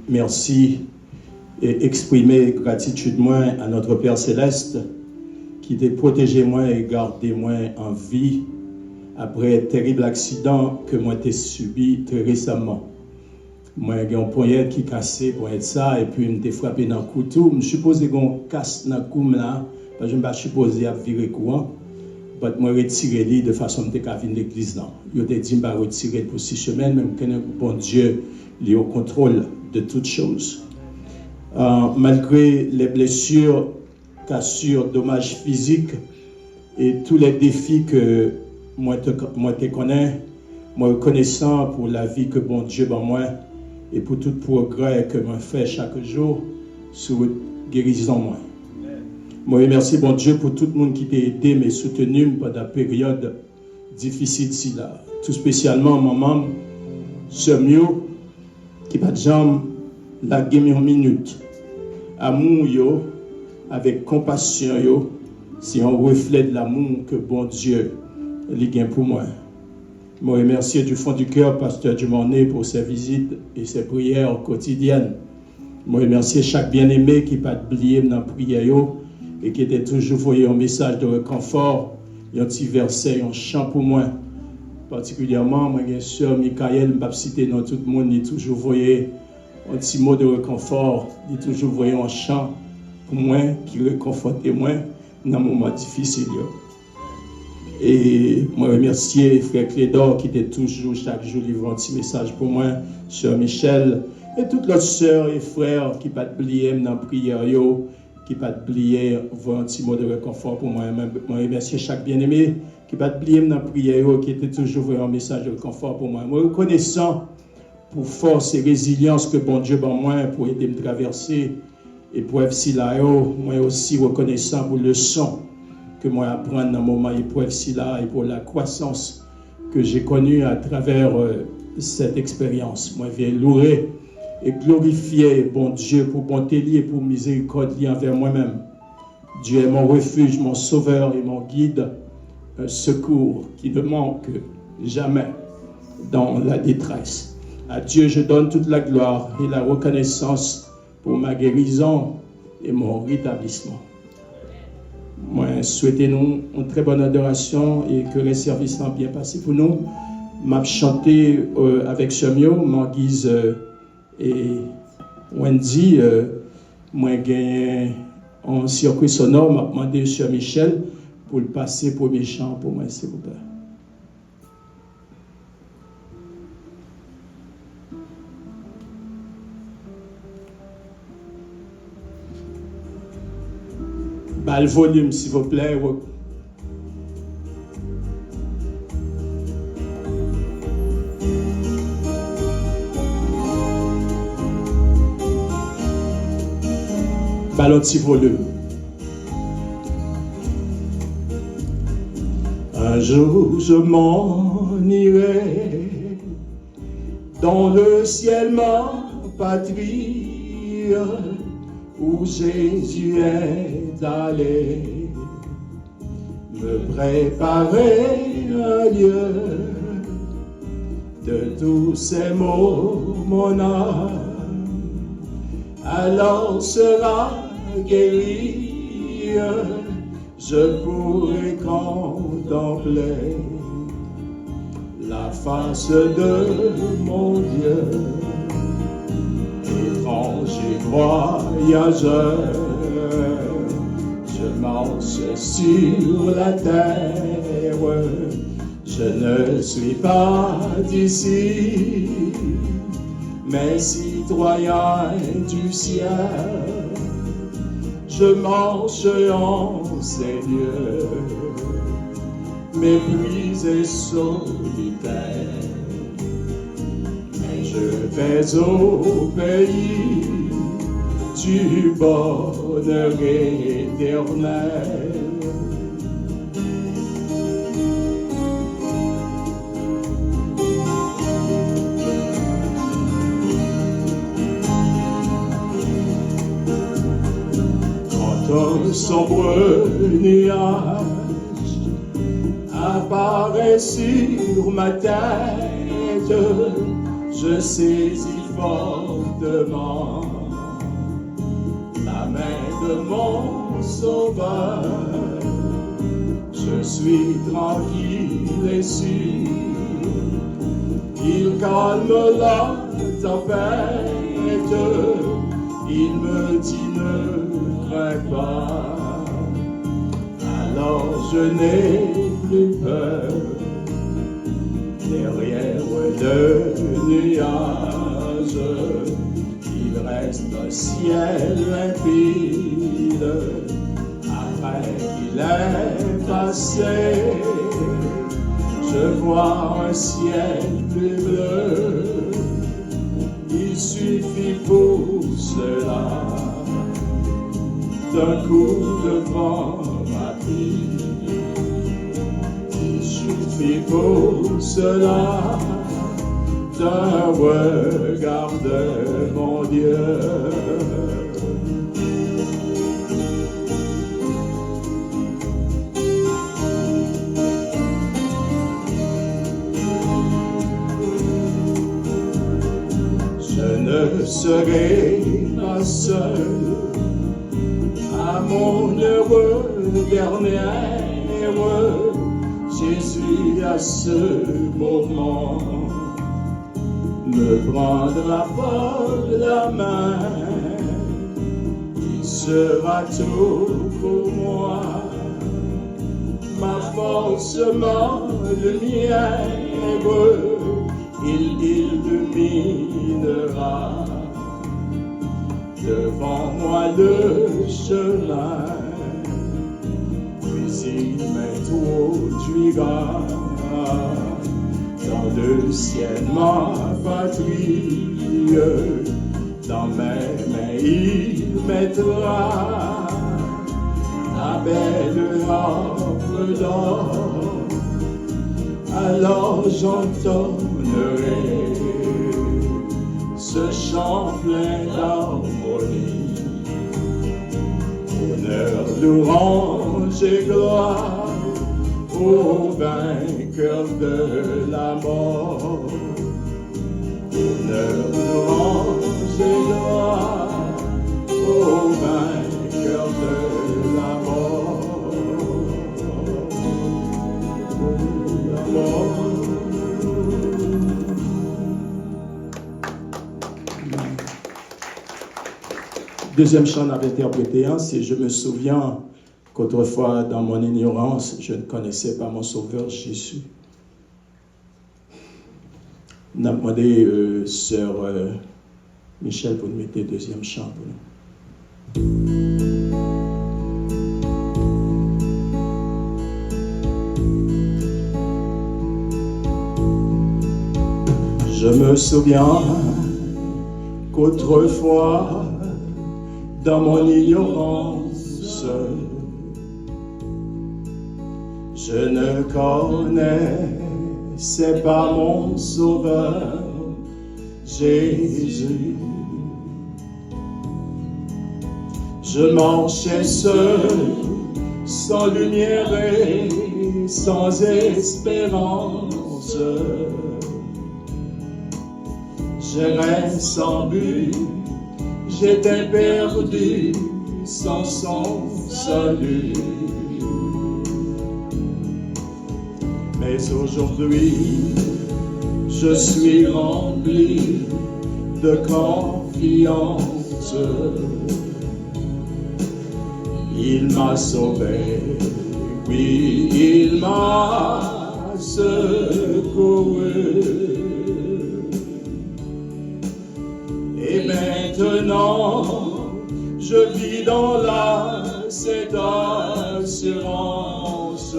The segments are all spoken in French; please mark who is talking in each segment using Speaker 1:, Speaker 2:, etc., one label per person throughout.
Speaker 1: Merci et exprimer gratitude moi à notre Père Céleste qui t'a protégé moi et gardé moi en vie après un terrible accident que moi t'ai subi très récemment. Moi j'ai un poignet qui cassé pour être ça et puis m'était frappé dans le couteau. Je suppose qu'on casse dans le cou là parce que je me suis supposé à virer courant. Mais moi retiré lui de façon que je venir l'église là. Il t'a dit me retirer pour 6 semaines même que bon Dieu il est au contrôle de toutes choses. Malgré les blessures, cassures, dommages physiques et tous les défis que moi te connais, moi reconnaissant pour la vie que bon Dieu ban moi et pour tout progrès que moi fais chaque jour sur guérison moi. Moi remercie bon Dieu pour tout le monde qui t'a aidé mais soutenu pendant la période difficile ci là. Tout spécialement maman, sœur Mio qui pas de jambes la game en minute. Amour yo avec compassion yo, c'est un reflet de l'amour que bon Dieu li gagne pour moi. Je remercie du fond du cœur pasteur Dumornay pour ses visites et ses prières quotidiennes. Je remercie chaque bien-aimé qui pas oublié dans la prière yo et qui était toujours voyé un message de réconfort, un petit verset, un chant pour moi. Particulièrement, moi, bien sûr, Michael, je ne vais pas citer dans tout le monde, il toujours voyé un petit mot de réconfort, il toujours voyé un chant pour moi qui réconfortait moi dans un moment difficile. Et je remercie frère Clédor qui était toujours chaque jour livrant un petit message pour moi, sœur Michel, et toutes les sœurs et frères qui ne pas oublier dans la prière, qui ne pas oublier un petit mot de réconfort pour moi. Je remercie chaque bien-aimé qui ne pas oublier dans la prière, qui était toujours un message de réconfort pour moi. Je reconnaissant pour force et résilience que bon Dieu ban moi pour aider me traverser et pour être là, moi aussi reconnaissant pour le leçon que moi apprends dans le moment épreuve si là et pour la croissance que j'ai connue à travers cette expérience. Moi je viens louer et glorifier bon Dieu pour bonté et pour miséricorde envers moi-même. Dieu est mon refuge, mon sauveur et mon guide, un secours qui ne manque jamais dans la détresse. À Dieu, je donne toute la gloire et la reconnaissance pour ma guérison et mon rétablissement. Moi, souhaitez-nous une très bonne adoration et que les services soient bien passés pour nous. M'a chanté avec Semio, Manguise et Wendy. Moi, gagné en circuit sonore, m'a demandé Sœur Michel pour le passer premier chant pour moi, s'il vous plaît. Le volume, s'il vous plaît. Le petit volume. Un jour, je m'en irai dans le ciel, ma patrie, où Jésus est allé me préparer un lieu. De tous ces maux, mon âme alors sera guérie. Je pourrai contempler la face de mon Dieu. Étrange et voyageur, je marche sur la terre. Je ne suis pas d'ici, mais citoyen du ciel. Je marche en ces lieux, méprisé, solitaire. Mais je vais au pays du bonheur éternel. Un sombre nuage apparaît sur ma tête. Je saisis fort doucement la main de mon sauveur. Je suis tranquille et sûr qu'il calme la tempête. Il me dit ne crains pas. Alors je n'ai plus peur. Derrière le nuage, il reste un ciel limpide. Après qu'il est passé, je vois un ciel plus bleu. Il suffit pour cela d'un coup de vent rapide. Il suffit pour cela d'un regard de mon Dieu. Je ne serai pas seul à mon heureux dernier. Jésus à ce moment me prendra par la main. Il sera tout pour moi, ma force, ma lumière. Il illuminera devant moi le chemin. Il m'introduira dans le ciel, ma patrie. Dans mes mains il mettra la belle harpe d'or. Alors j'entendrai ce chant plein d'harmonie. Honneur, louange et gloire au vainqueur de la mort. Honneur, louange et gloire au vainqueur de la mort. De la mort. Deuxième chant à interpréter, c'est « Je me souviens qu'autrefois, dans mon ignorance, je ne connaissais pas mon Sauveur Jésus ». On a demandé sœur Michel pour nous mettre le deuxième chant pour nous. Je me souviens qu'autrefois, dans mon ignorance, je ne connaissais pas mon Sauveur Jésus. Je marchais seul, sans lumière et sans espérance. J'errais sans but, j'étais perdu sans son salut. Mais aujourd'hui, je suis rempli de confiance. Il m'a sauvé, oui, il m'a secouru. Et maintenant, je vis dans cette assurance.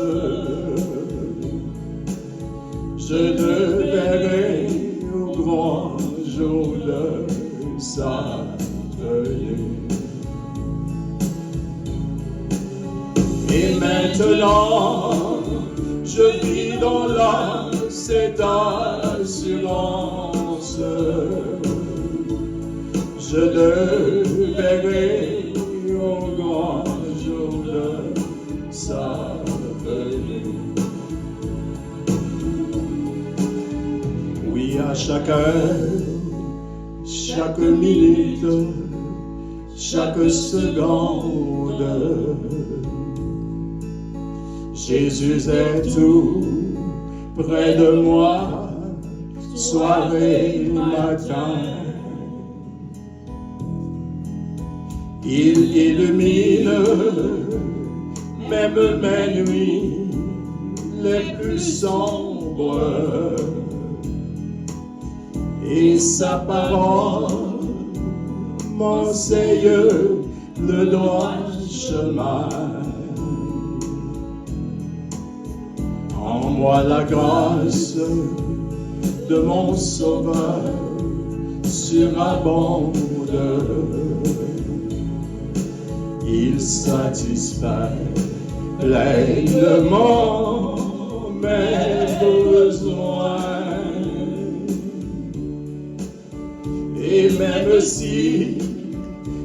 Speaker 1: Je le verrai au grand jour de sa venue. Et maintenant, je vis dans cette assurance. Je le verrai au grand jour de sa venue. Oui, à chaque heure, chaque minute, chaque seconde. Jésus est tout près de moi, soir et matin. Il illumine même mes nuits les plus sombres. Et sa parole m'enseigne le droit chemin. En moi la grâce de mon Sauveur surabonde. Il satisfait pleinement mes besoins. Et même si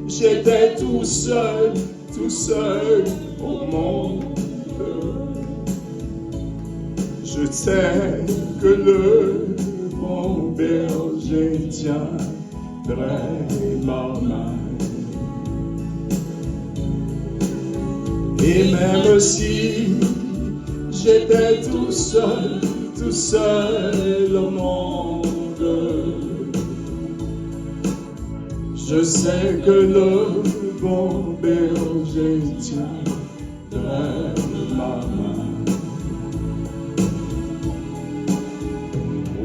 Speaker 1: j'étais tout seul au monde, je sais que le bon berger tiendrait ma main. Et même si j'étais tout seul au monde, je sais que le bon berger tiendrait ma main.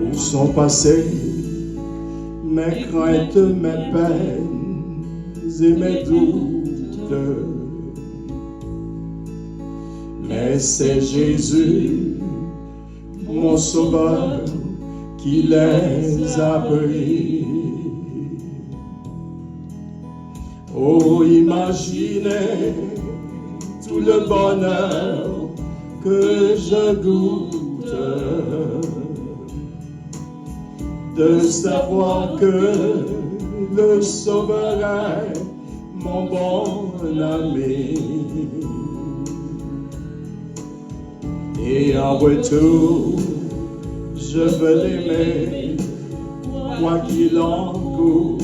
Speaker 1: Où sont passées mes craintes, mes peines et mes doutes? Mais c'est Jésus, mon Sauveur, qui les a pris. Oh, imaginez tout le bonheur que je goûte de savoir que le Sauveur est mon bon ami. Et en retour, je veux l'aimer, quoi qu'il en coûte.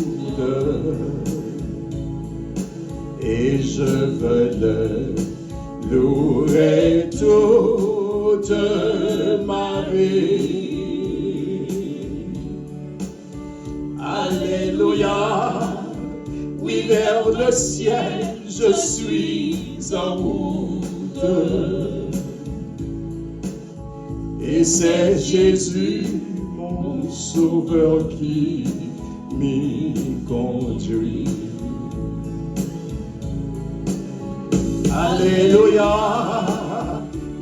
Speaker 1: Et je veux le louer toute ma vie. Alléluia, oui, vers le ciel, je suis en route. Et c'est Jésus, mon Sauveur, qui m'y conduit. Alléluia,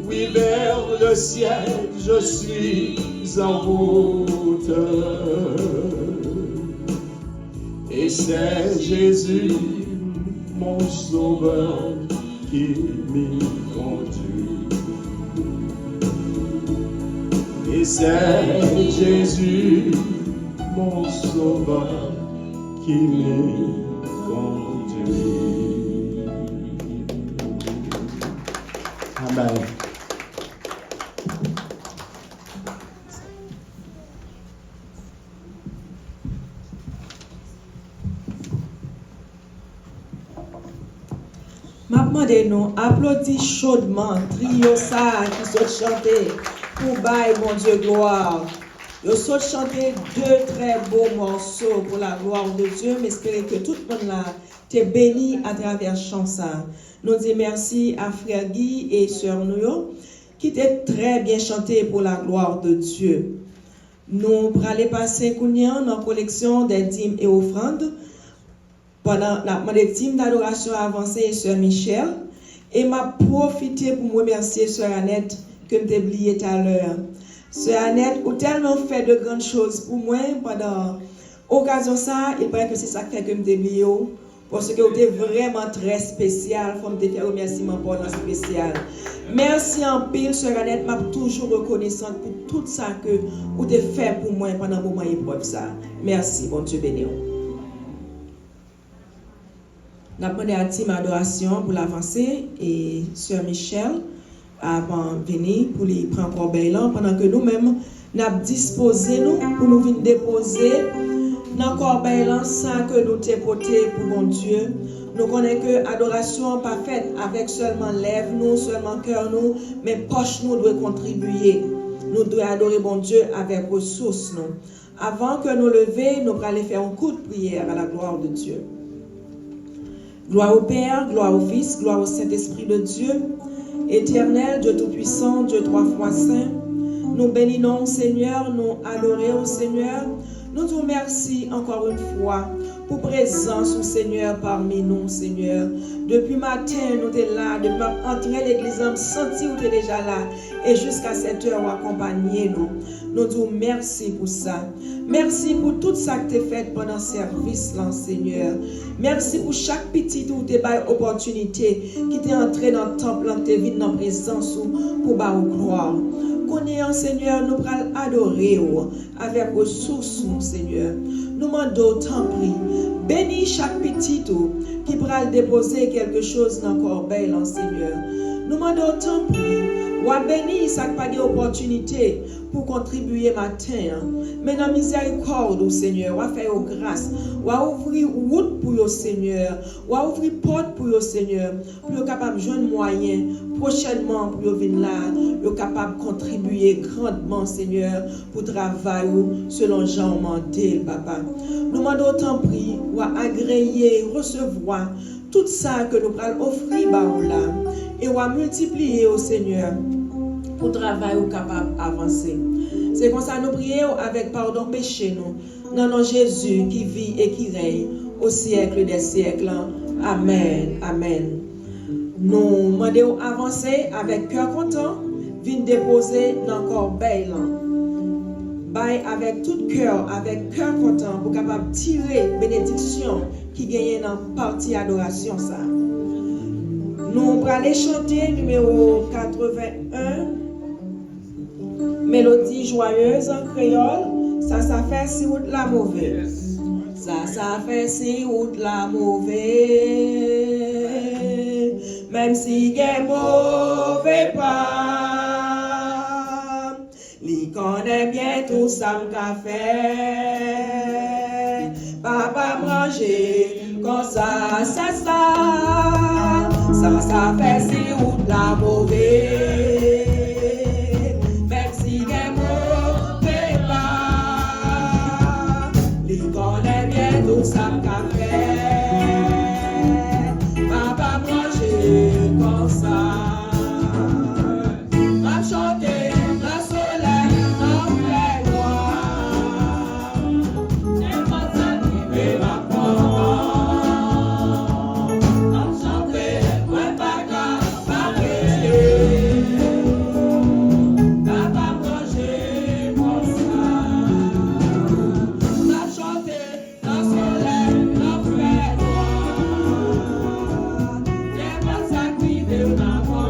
Speaker 1: oui, vers le ciel, je suis en route. Et c'est Jésus, mon Sauveur, qui m'y conduit. Et c'est Jésus, mon Sauveur, qui m'y conduit. Amen.
Speaker 2: Demandez-nous, applaudis chaudement, trio ça qui sont chantés pour bailler mon Dieu gloire. Ils sont chanté 2 très beaux morceaux pour la gloire de Dieu, mais espérez que tout le monde là t'est béni à travers chant ça. Nous disons merci à Frère Guy et Sœur Nouyo qui étaient très bien chantés pour la gloire de Dieu. Nous allons passer dans la collection des dîmes et offrandes. Pendant la team d'adoration avancée, Sœur Michel, et m'a profité pour me remercier Sœur Annette que je t'ai oublié tout à l'heure. Sœur Annette, vous tellement fait de grandes choses pour moi pendant l'occasion ça, il paraît que c'est ça que je t'ai oublié parce que vous êtes vraiment très spécial, il faut me faire remerciement pour le spécial. Merci en pile, Sœur Annette, m'a toujours reconnaissante pour tout ça que vous avez fait pour moi pendant le moment épreuve ça. Merci, bon Dieu béni. Nous avons demandé à team adoration pour l'avancer et Sœur Michel avant de venir pour lui prendre encore belle pendant que nous-mêmes nous avons disposé nous pour nous venir déposer Dans corbeil l'encens que nous t'ai porté pour mon Dieu, nous connaissons que adoration pas faite avec seulement lèvres nous, seulement cœur nous, mais poche nous doit contribuer. Nous devons adorer mon Dieu avec ressources nous. Avant que nous lever, nous allons faire un coup de prière à la gloire de Dieu. Gloire au Père, gloire au Fils, gloire au Saint-Esprit de Dieu, éternel, Dieu Tout-Puissant, Dieu trois fois saint. Nous bénissons Seigneur, nous adorons Seigneur. Nous vous remercions encore une fois pour présence au Seigneur parmi nous, Seigneur. Depuis matin, nous sommes là, depuis entrer l'église, nous senti que tu es déjà là. Et jusqu'à cette heure, vous accompagnez nous. Nous vous merci pour ça. Merci pour tout ça que tu as fait pendant le service, là, Seigneur. Merci pour chaque petit ou des opportunité qui t'est entré dans le temple, dans tes vies, dans la présence pour bas gloire. Connaissons, Seigneur, nous allons adorer avec ressources, Seigneur. Nous demandons, tant pis, bénis chaque petit qui pourra déposer quelque chose dans le corbeil, Seigneur. Nous demandons, tant pis, ou à bénir chaque pas d'opportunité pour contribuer matin. Mais dans la miséricorde, Seigneur, ou à faire grâce, ou à ouvrir route pour le Seigneur, ou à ouvrir porte pour le Seigneur, pour être capable de joindre moyen prochainement pour venir là, être capable de contribuer grandement, Seigneur, pour travailler selon Jean Mandel, Papa. Nous demandons autant prix, ou à agréer, recevoir tout ça que nous allons offrir là, et ou à multiplier au Seigneur pour travailler ou capable d'avancer. C'est comme ça nous prions avec pardon péché nous. Dans nom Jésus qui vit et qui règne au siècle des siècles. Amen. Amen. Nous demandons avancer avec cœur content, venir déposer dans le corbeil. Bail avec tout cœur, avec cœur content pour capable tirer bénédiction qui gagne dans la partie adoration ça. Nous allons aller chanter numéro 81. Mélodie joyeuse en créole, ça fait si ou de la mauvaise. Ça fait si ou de la mauvaise. Même si il mauvais pas, il connaît bien tout ça qu'a fait. Papa manger comme ça, ça fait si ou de la mauvaise. Tout ça qu'a fait, papa manger comme ça. M'a chanté, la soleil, la pleine noire. Et ma santé, ma part. M'a chanté, ouais, papa, papa manger comme ça. M'a chanté. Never sacrifice.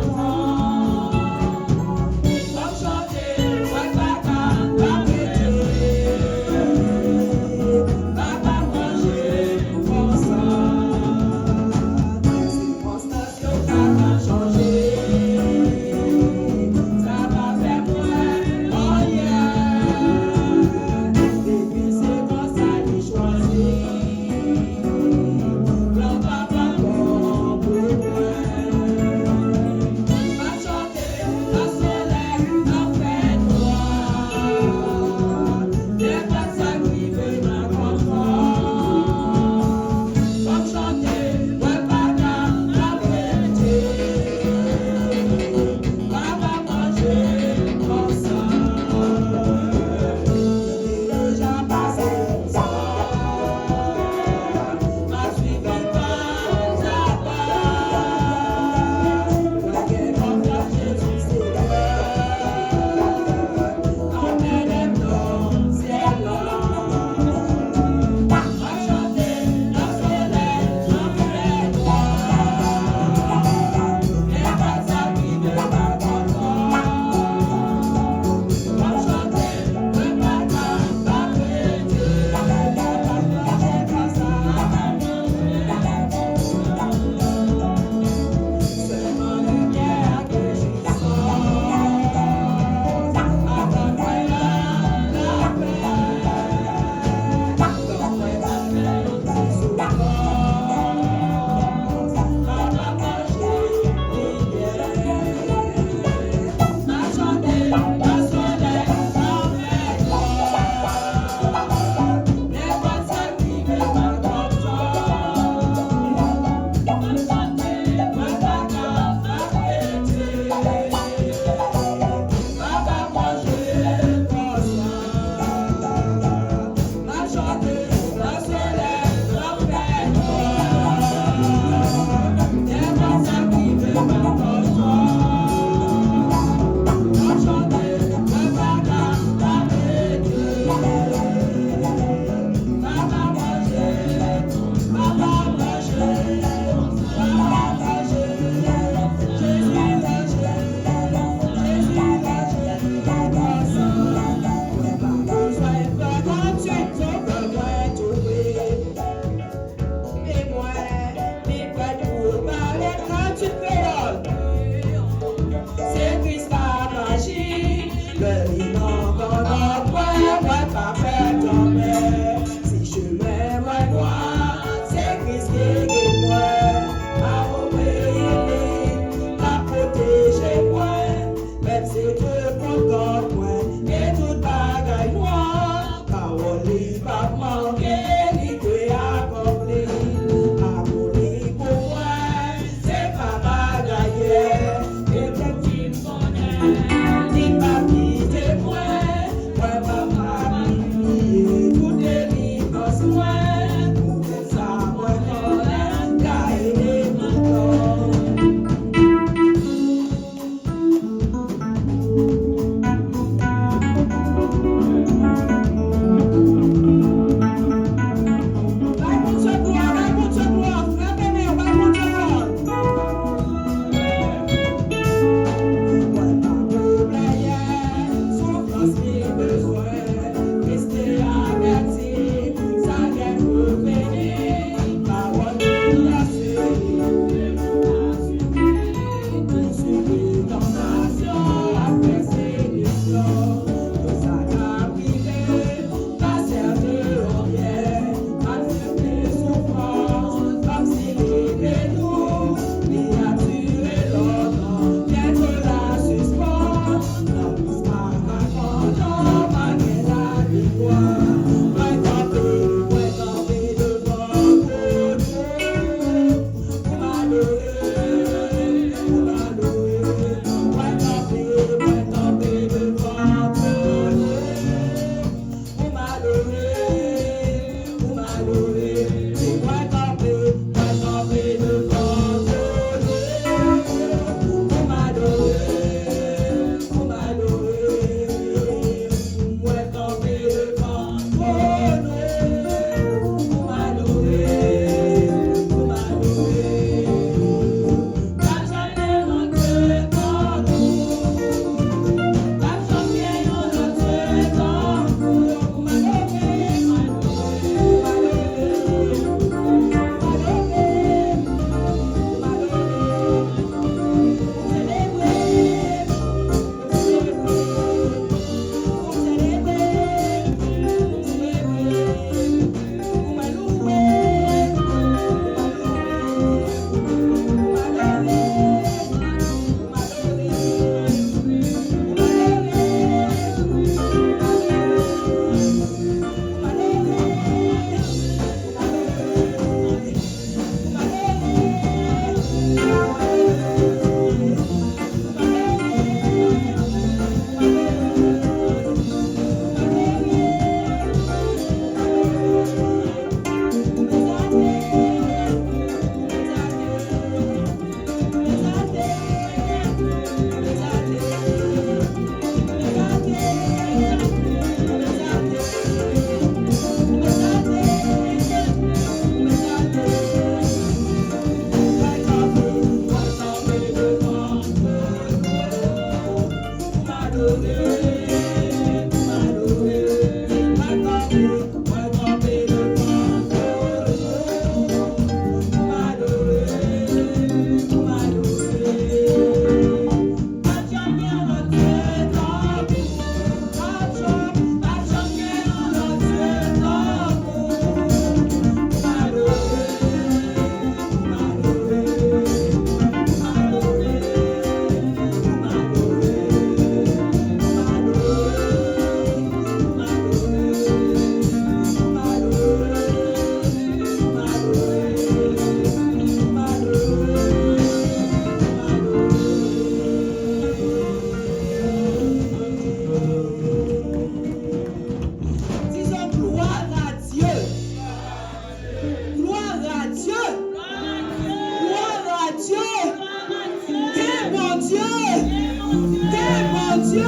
Speaker 2: Dieu.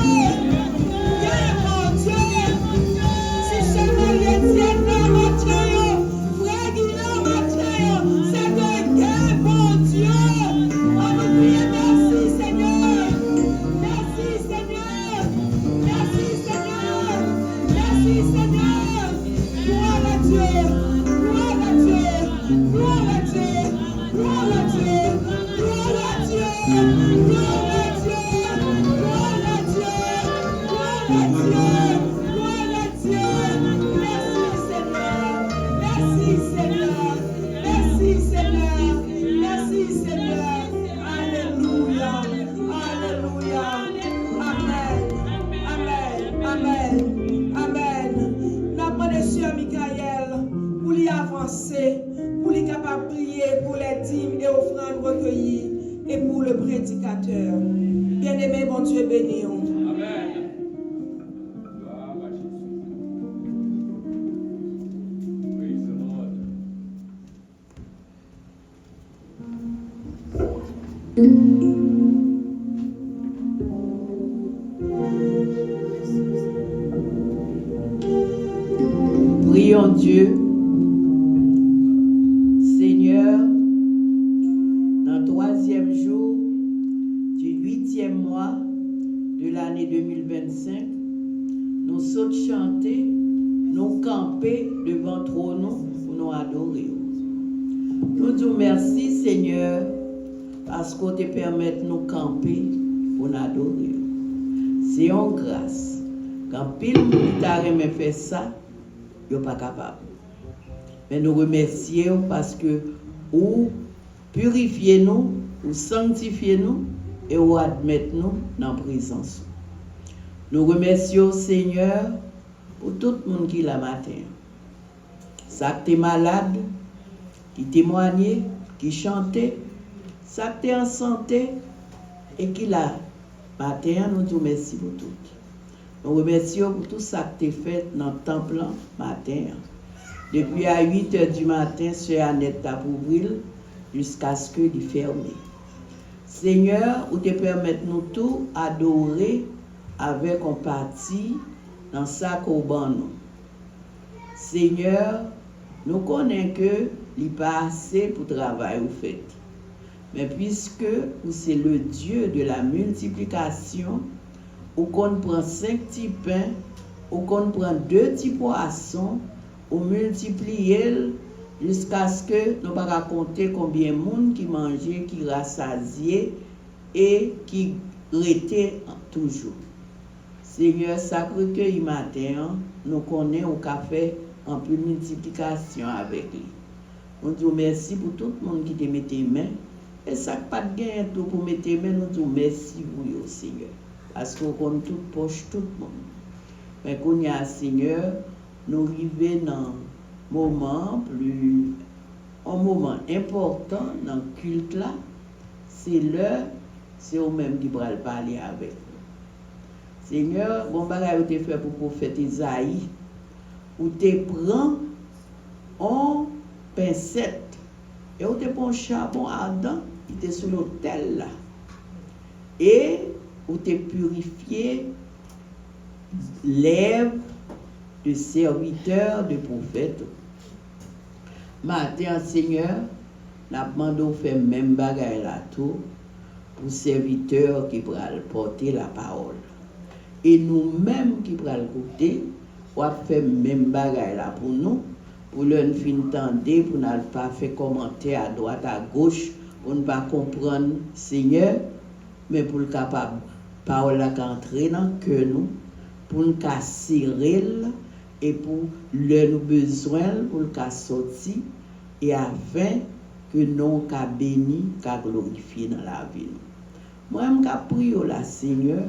Speaker 2: Yeah, mon Dieu. Si seulement les tiennes dans mon Dieu, frère Guillaume, mon Dieu, c'est un gain, mon Dieu. On vous prie, merci Seigneur. Merci Seigneur. Merci Seigneur. Merci Seigneur. Gloire à Dieu. Gloire à Dieu. Gloire à Dieu. Gloire à Dieu. Gloire à Dieu. Gloire à Dieu. Gloire à Dieu. Gloire à Dieu. Gloire à Dieu. Merci Seigneur. Merci Seigneur. Merci Seigneur. Merci Seigneur. Alléluia. Alléluia. Amen. Amen. Amen. Amen. N'a pas de Sœur Michael pour lui avancer, pour lui capable de prier pour les dîmes et offrandes recueillies et pour le prédicateur. Bien-aimé, bon Dieu béni.
Speaker 3: Amen. Praise the Lord.
Speaker 4: Prions Dieu. Seigneur, dans le 3e jour du 8e mois de l'année 2025, nous sautons chanter, nous camper devant trône pour nous adorer. Nous disons merci Seigneur parce qu'on te permet de nous camper pour nous adorer. C'est une grâce. Quand pile monde t'a remis faire ça, il n'est pas capable. Mais nous remercions parce que vous purifiez nous, vous sanctifiez nous et vous admettez nous dans la présence. Nous remercions Seigneur pour tout le monde qui est là matin. Ça qui est malade, qui témoignait, qui chantait, ça qui est en santé et qui là matin, nous disons merci pour tout. Nous remercions pour tout ça que tu as fait dans le temple matin. Depuis à 8h du matin, Sœur Annette t'a ouvert jusqu'à ce que il ferme. Seigneur, vous te permettez nous tout adorer avec un parti dans sa courban. Seigneur, nous connaissons que il n'est pas assez pour travailler vous faites. Mais puisque vous c'est le Dieu de la multiplication, ou qu'on prend 5 petits pains, ou qu'on prend 2 petits poissons, ou multiplier jusqu'à ce que nous ne pas raconter combien de monde qui mangeait, qui rassasiait et qui était toujours. Seigneur, sacré que matin, nous connaissons au café en plus multiplication avec lui. Nous disons merci pour tout le monde qui te met tes mains. Et ça pas de gain tout pour mettre tes mains, nous disons merci pour vous, Seigneur. Parce qu'on compte toute poche, tout le monde. Mais qu'on y a, Seigneur, nous arrivons dans un moment important dans le culte là. C'est l'heure, c'est eux-mêmes qui vont parler avec nous. Seigneur, bon bagage vous fait pour le prophète Isaïe, où tu prends en pincette et où tu prends un charbon ardent qui était sur l'autel là. Et où tu purifié lèvres de serviteurs, de prophètes. Matin, Seigneur, nous demandons de faire même bagaille là tout pour serviteurs qui pourront porter la parole. Et nous-mêmes qui pourront écouter, on va faire même bagaille là pour nous, pour leur fin tendre, pour ne pas faire commentaire à droite, à gauche, pour ne pas comprendre, Seigneur, mais pour le capable, parole là qu'entrer dans le cœur nous, pour nous serrer et pour leurs besoins, pour le sortir, et afin que nous qu'à béni, qu'à glorifier dans la vie. Moi, je prie là, Seigneur,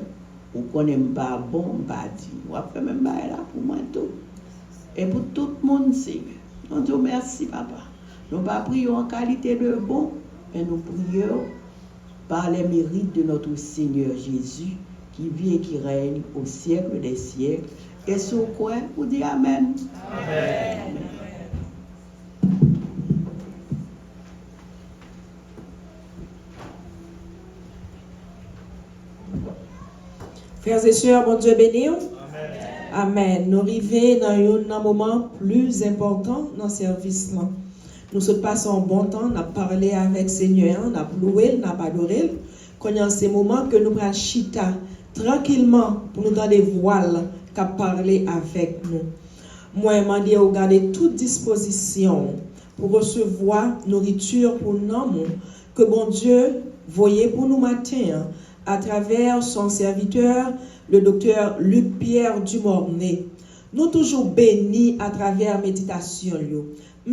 Speaker 4: ou qu'on n'aime pas bon, pas dit. On va faire même là pour moi tout. Et pour tout le monde, Seigneur. Nous disons merci, Papa. Nous ne prions pas en qualité de bon, mais nous prions par les mérites de notre Seigneur Jésus, qui vit et qui règne au siècle des siècles. Et sur quoi vous dites Amen. Amen. Amen.
Speaker 2: Frères et sœurs, bon Dieu béni. Amen. Nous arrivons dans un moment plus important dans le service. Nous passons un bon temps, nous avons parlé avec le Seigneur, nous avons loué, nous avons adoré. Quand il y a ces moments que nous prenons chita tranquillement pour nous donner des voiles qui parler avec nous. Moi, je demande de garder toute disposition pour recevoir nourriture pour nous, que bon Dieu voyait pour nous matin à travers son serviteur, le docteur Luc-Pierre Dumornay. Nous toujours bénis à travers la méditation.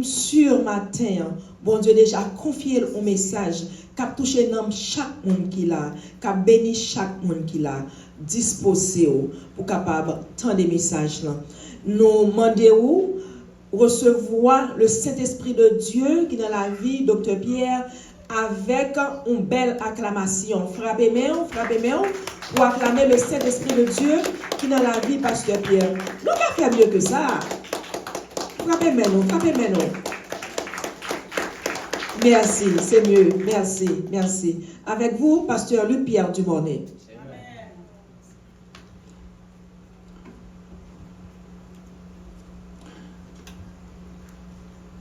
Speaker 2: Sur matin, bon Dieu déjà confié un message qui a touché chaque monde qui l'a, qui a béni chaque monde qui l'a, disposé pour capable tant des messages là. Nous demandons recevoir le Saint-Esprit de Dieu qui est dans la vie Dr. Pierre avec une belle acclamation. Frappez-moi pour acclamer le Saint-Esprit de Dieu qui est dans la vie Pasteur Pierre. Nous ne pouvons pas faire mieux que ça. Frappez-moi. Merci, c'est mieux. Merci. Avec vous, Pasteur Luc-Pierre Dumornay.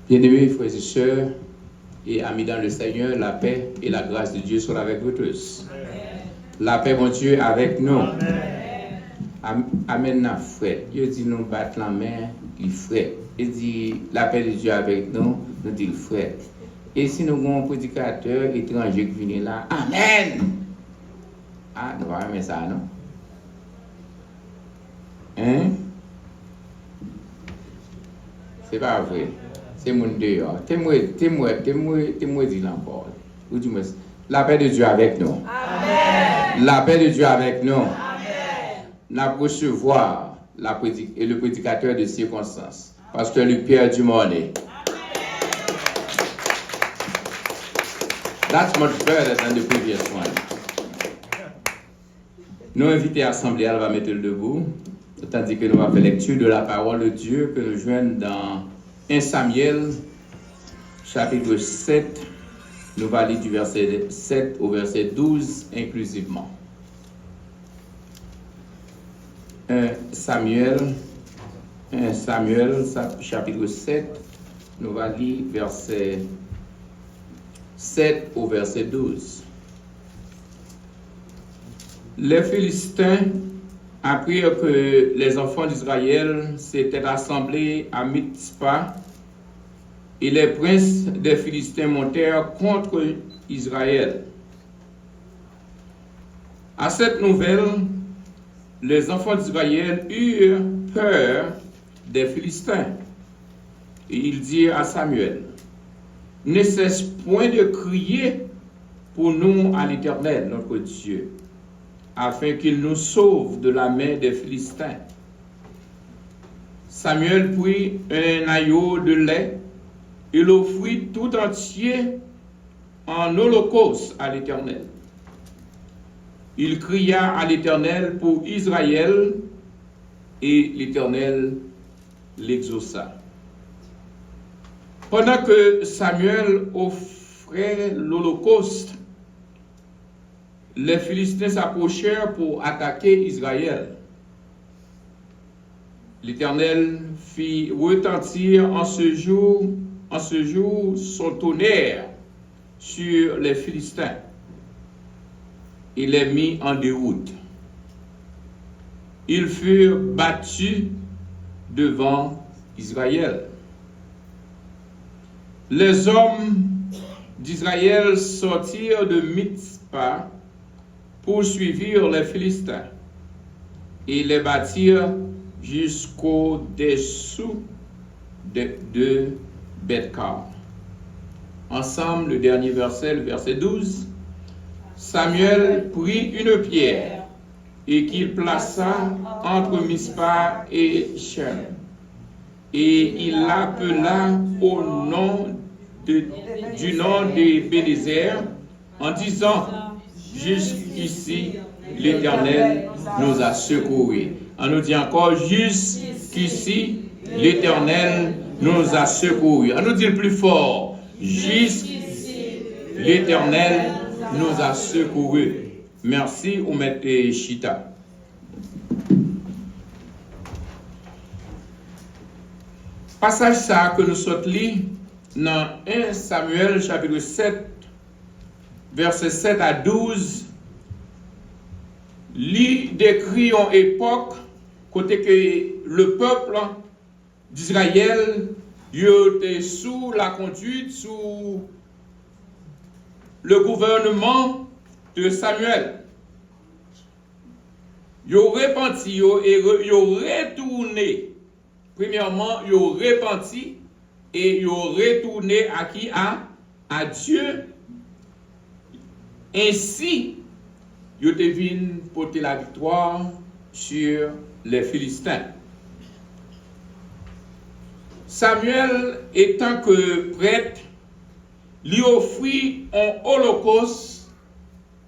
Speaker 5: Bien-aimés frères et sœurs et amis dans le Seigneur, la paix et la grâce de Dieu soient avec vous tous. Amen. La paix, mon Dieu, avec nous. Amen, frère. Dieu dit nous battre la main, il frère. Il dit la paix de Dieu avec nous, nous dit frère. Et si nous avons un prédicateur étranger qui vient là, Amen. Ah, nous allons mettre ça, non? Hein? C'est pas vrai. C'est mon dehors. T'es-moi dit l'emporte. La paix de Dieu avec nous. Amen. La paix de Dieu avec nous. Amen. Nous recevoir le prédicateur de circonstances. Pasteur Luc-Pierre Dumornay. That's much better than the previous one. Nous invitons l'Assemblée, elle va mettre le debout, tandis que nous allons faire lecture de la parole de Dieu que nous joignons dans 1 Samuel, chapitre 7, nous allons lire du verset 7 au verset 12 inclusivement. 1 Samuel, chapitre 7, nous allons lire verset 7 au verset 12. Les Philistins apprirent que les enfants d'Israël s'étaient rassemblés à Mitzpah et les princes des Philistins montèrent contre Israël. À cette nouvelle, les enfants d'Israël eurent peur des Philistins et ils dirent à Samuel: ne cesse point de crier pour nous à l'Éternel, notre Dieu, afin qu'il nous sauve de la main des Philistins. Samuel prit un agneau de lait et l'offrit tout entier en holocauste à l'Éternel. Il cria à l'Éternel pour Israël et l'Éternel l'exauça. Pendant que Samuel offrait l'holocauste, les Philistins s'approchèrent pour attaquer Israël. L'Éternel fit retentir en ce jour son tonnerre sur les Philistins. Il les mit en déroute. Ils furent battus devant Israël. Les hommes d'Israël sortirent de Mitzpah pour suivre les Philistins et les battirent jusqu'au-dessous de Beth-Kar. Ensemble, le dernier verset, le verset 12, Samuel prit une pierre et qu'il plaça entre Mitzpah et Shem. Et il l'appela au nom du nom d'Ebenezer en disant: jusqu'ici, l'Éternel nous a secourus. On nous dit encore: jusqu'ici, l'Éternel nous a secourus. On nous dit le plus fort: jusqu'ici, l'Éternel nous a secourus. Merci, ou mettez Chita. Passage ça que nous sommes lus dans 1 Samuel chapitre 7, verset 7 à 12, lui décrit une époque côté que le peuple d'Israël était sous la conduite, sous le gouvernement de Samuel. Ils ont repenti et ils ont retourné. Premièrement, ils ont repenti et ils ont retourné à qui? À Dieu. Ainsi, ils ont devenu porter la victoire sur les Philistins. Samuel, étant que prêtre, lui offrit un holocauste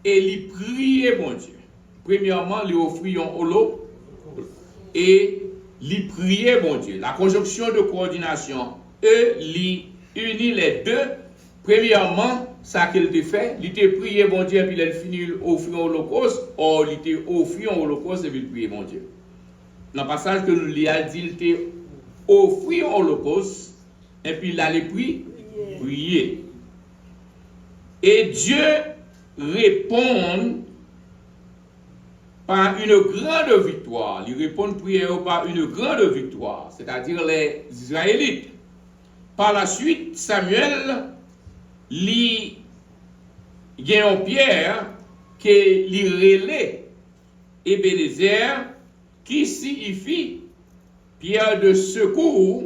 Speaker 5: et lui priait mon Dieu. Premièrement, lui offrit un holocauste et lui priait mon Dieu. La conjonction de coordination, lui unit les deux. Premièrement, ça qu'il te fait, il te prié mon Dieu, puis il finit offrir un holocauste, ou il te offrit un holocauste et puis il priait mon Dieu. Dans le passage que nous lisons, il te offrit un holocauste et puis il allait prier. Et Dieu répond par une grande victoire. Il répond prière par une grande victoire, c'est-à-dire les Israélites. Par la suite, Samuel lit une pierre qui lui relève Ebenezer, qui signifie pierre de secours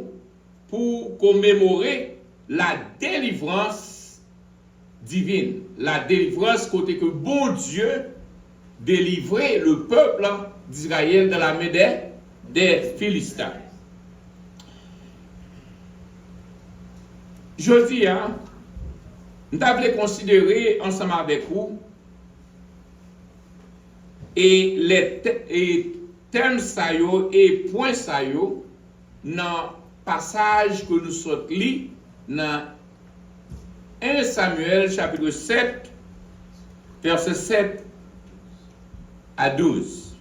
Speaker 5: pour commémorer la délivrance divine. La délivrance côté que bon Dieu délivrait le peuple d'Israël de la main des Philistins. Je dis, nous devons considérer ensemble avec vous et les thèmes et points dans le passage que nous sommes lus dans 1 Samuel chapitre 7, verset 7 à 12.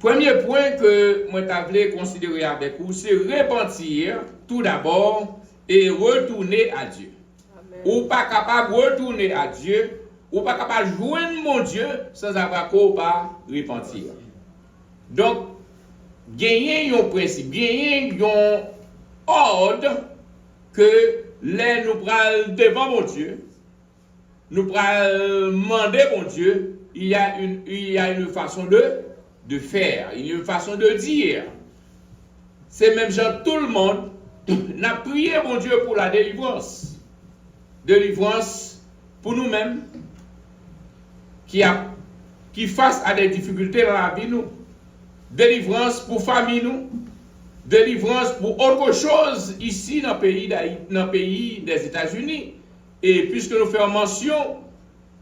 Speaker 5: Premier point que moi je considérer avec vous, c'est repentir tout d'abord et retourner à Dieu. Ou pas capable de retourner à Dieu, ou pas capable de joindre mon Dieu sans avoir pas repentir. Donc, gagner un principe, gagner un ordre que les nous prenons devant mon Dieu, nous prenons demander mon Dieu, il y a une façon de faire, il y a une façon de dire. C'est même genre tout le monde n'a prié mon Dieu pour la délivrance. Délivrance pour nous-mêmes qui face à des difficultés dans la vie nous. Délivrance pour famille nous. Délivrance pour autre chose ici dans le pays des États-Unis. Et puisque nous faisons mention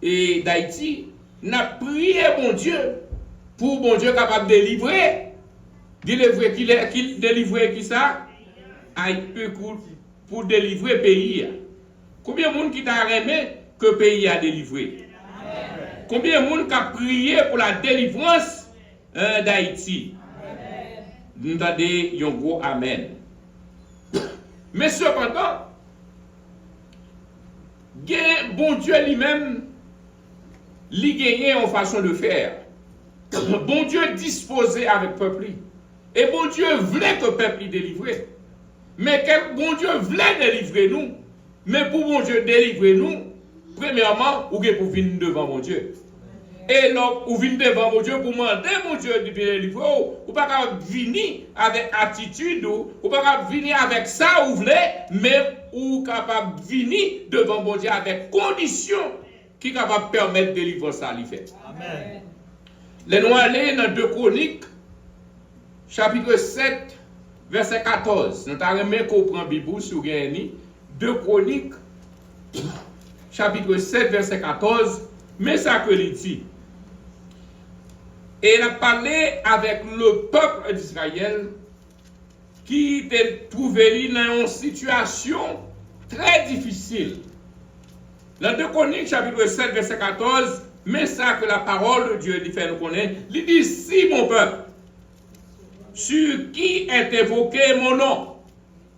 Speaker 5: d'Haïti, nous avons prié mon Dieu pour mon Dieu capable de délivrer. Délivrer qui ça? Pour délivrer le pays. Combien de monde qui t'a aimé que le pays a délivré? Combien de monde qui a prié pour la délivrance d'Haïti? Nous avons un gros amen. Mais cependant, bon Dieu lui-même, il gagne en façon de faire. Bon Dieu disposait avec le peuple. Et bon Dieu voulait que le peuple délivre. Mais quel bon Dieu voulait délivrer nous. Mais pour bon Dieu délivrer nous, premièrement, vous pouvez venir devant mon Dieu. Et là, vous venez devant mon Dieu pour demander mon Dieu de délivrer. Vous ne pouvez pas venir avec attitude, vous ne pouvez pas venir avec ça, vous voulez, mais vous êtes capable de venir devant mon Dieu avec conditions qui sont capables de permettre de délivrer ça à lui faire. Amen. Les nous aller dans 2 Chroniques, chapitre 7, verset 14. Nous avons aimé comprendre la Bible sur Gagné. 2 Chroniques, chapitre 7, verset 14. Mais ça que il dit. Et il a parlé avec le peuple d'Israël qui était trouvé dans une situation très difficile. Dans 2 Chroniques, chapitre 7, verset 14, mais ça que la parole de Dieu lui fait nous connaître, il dit, si mon peuple sur qui est invoqué mon nom.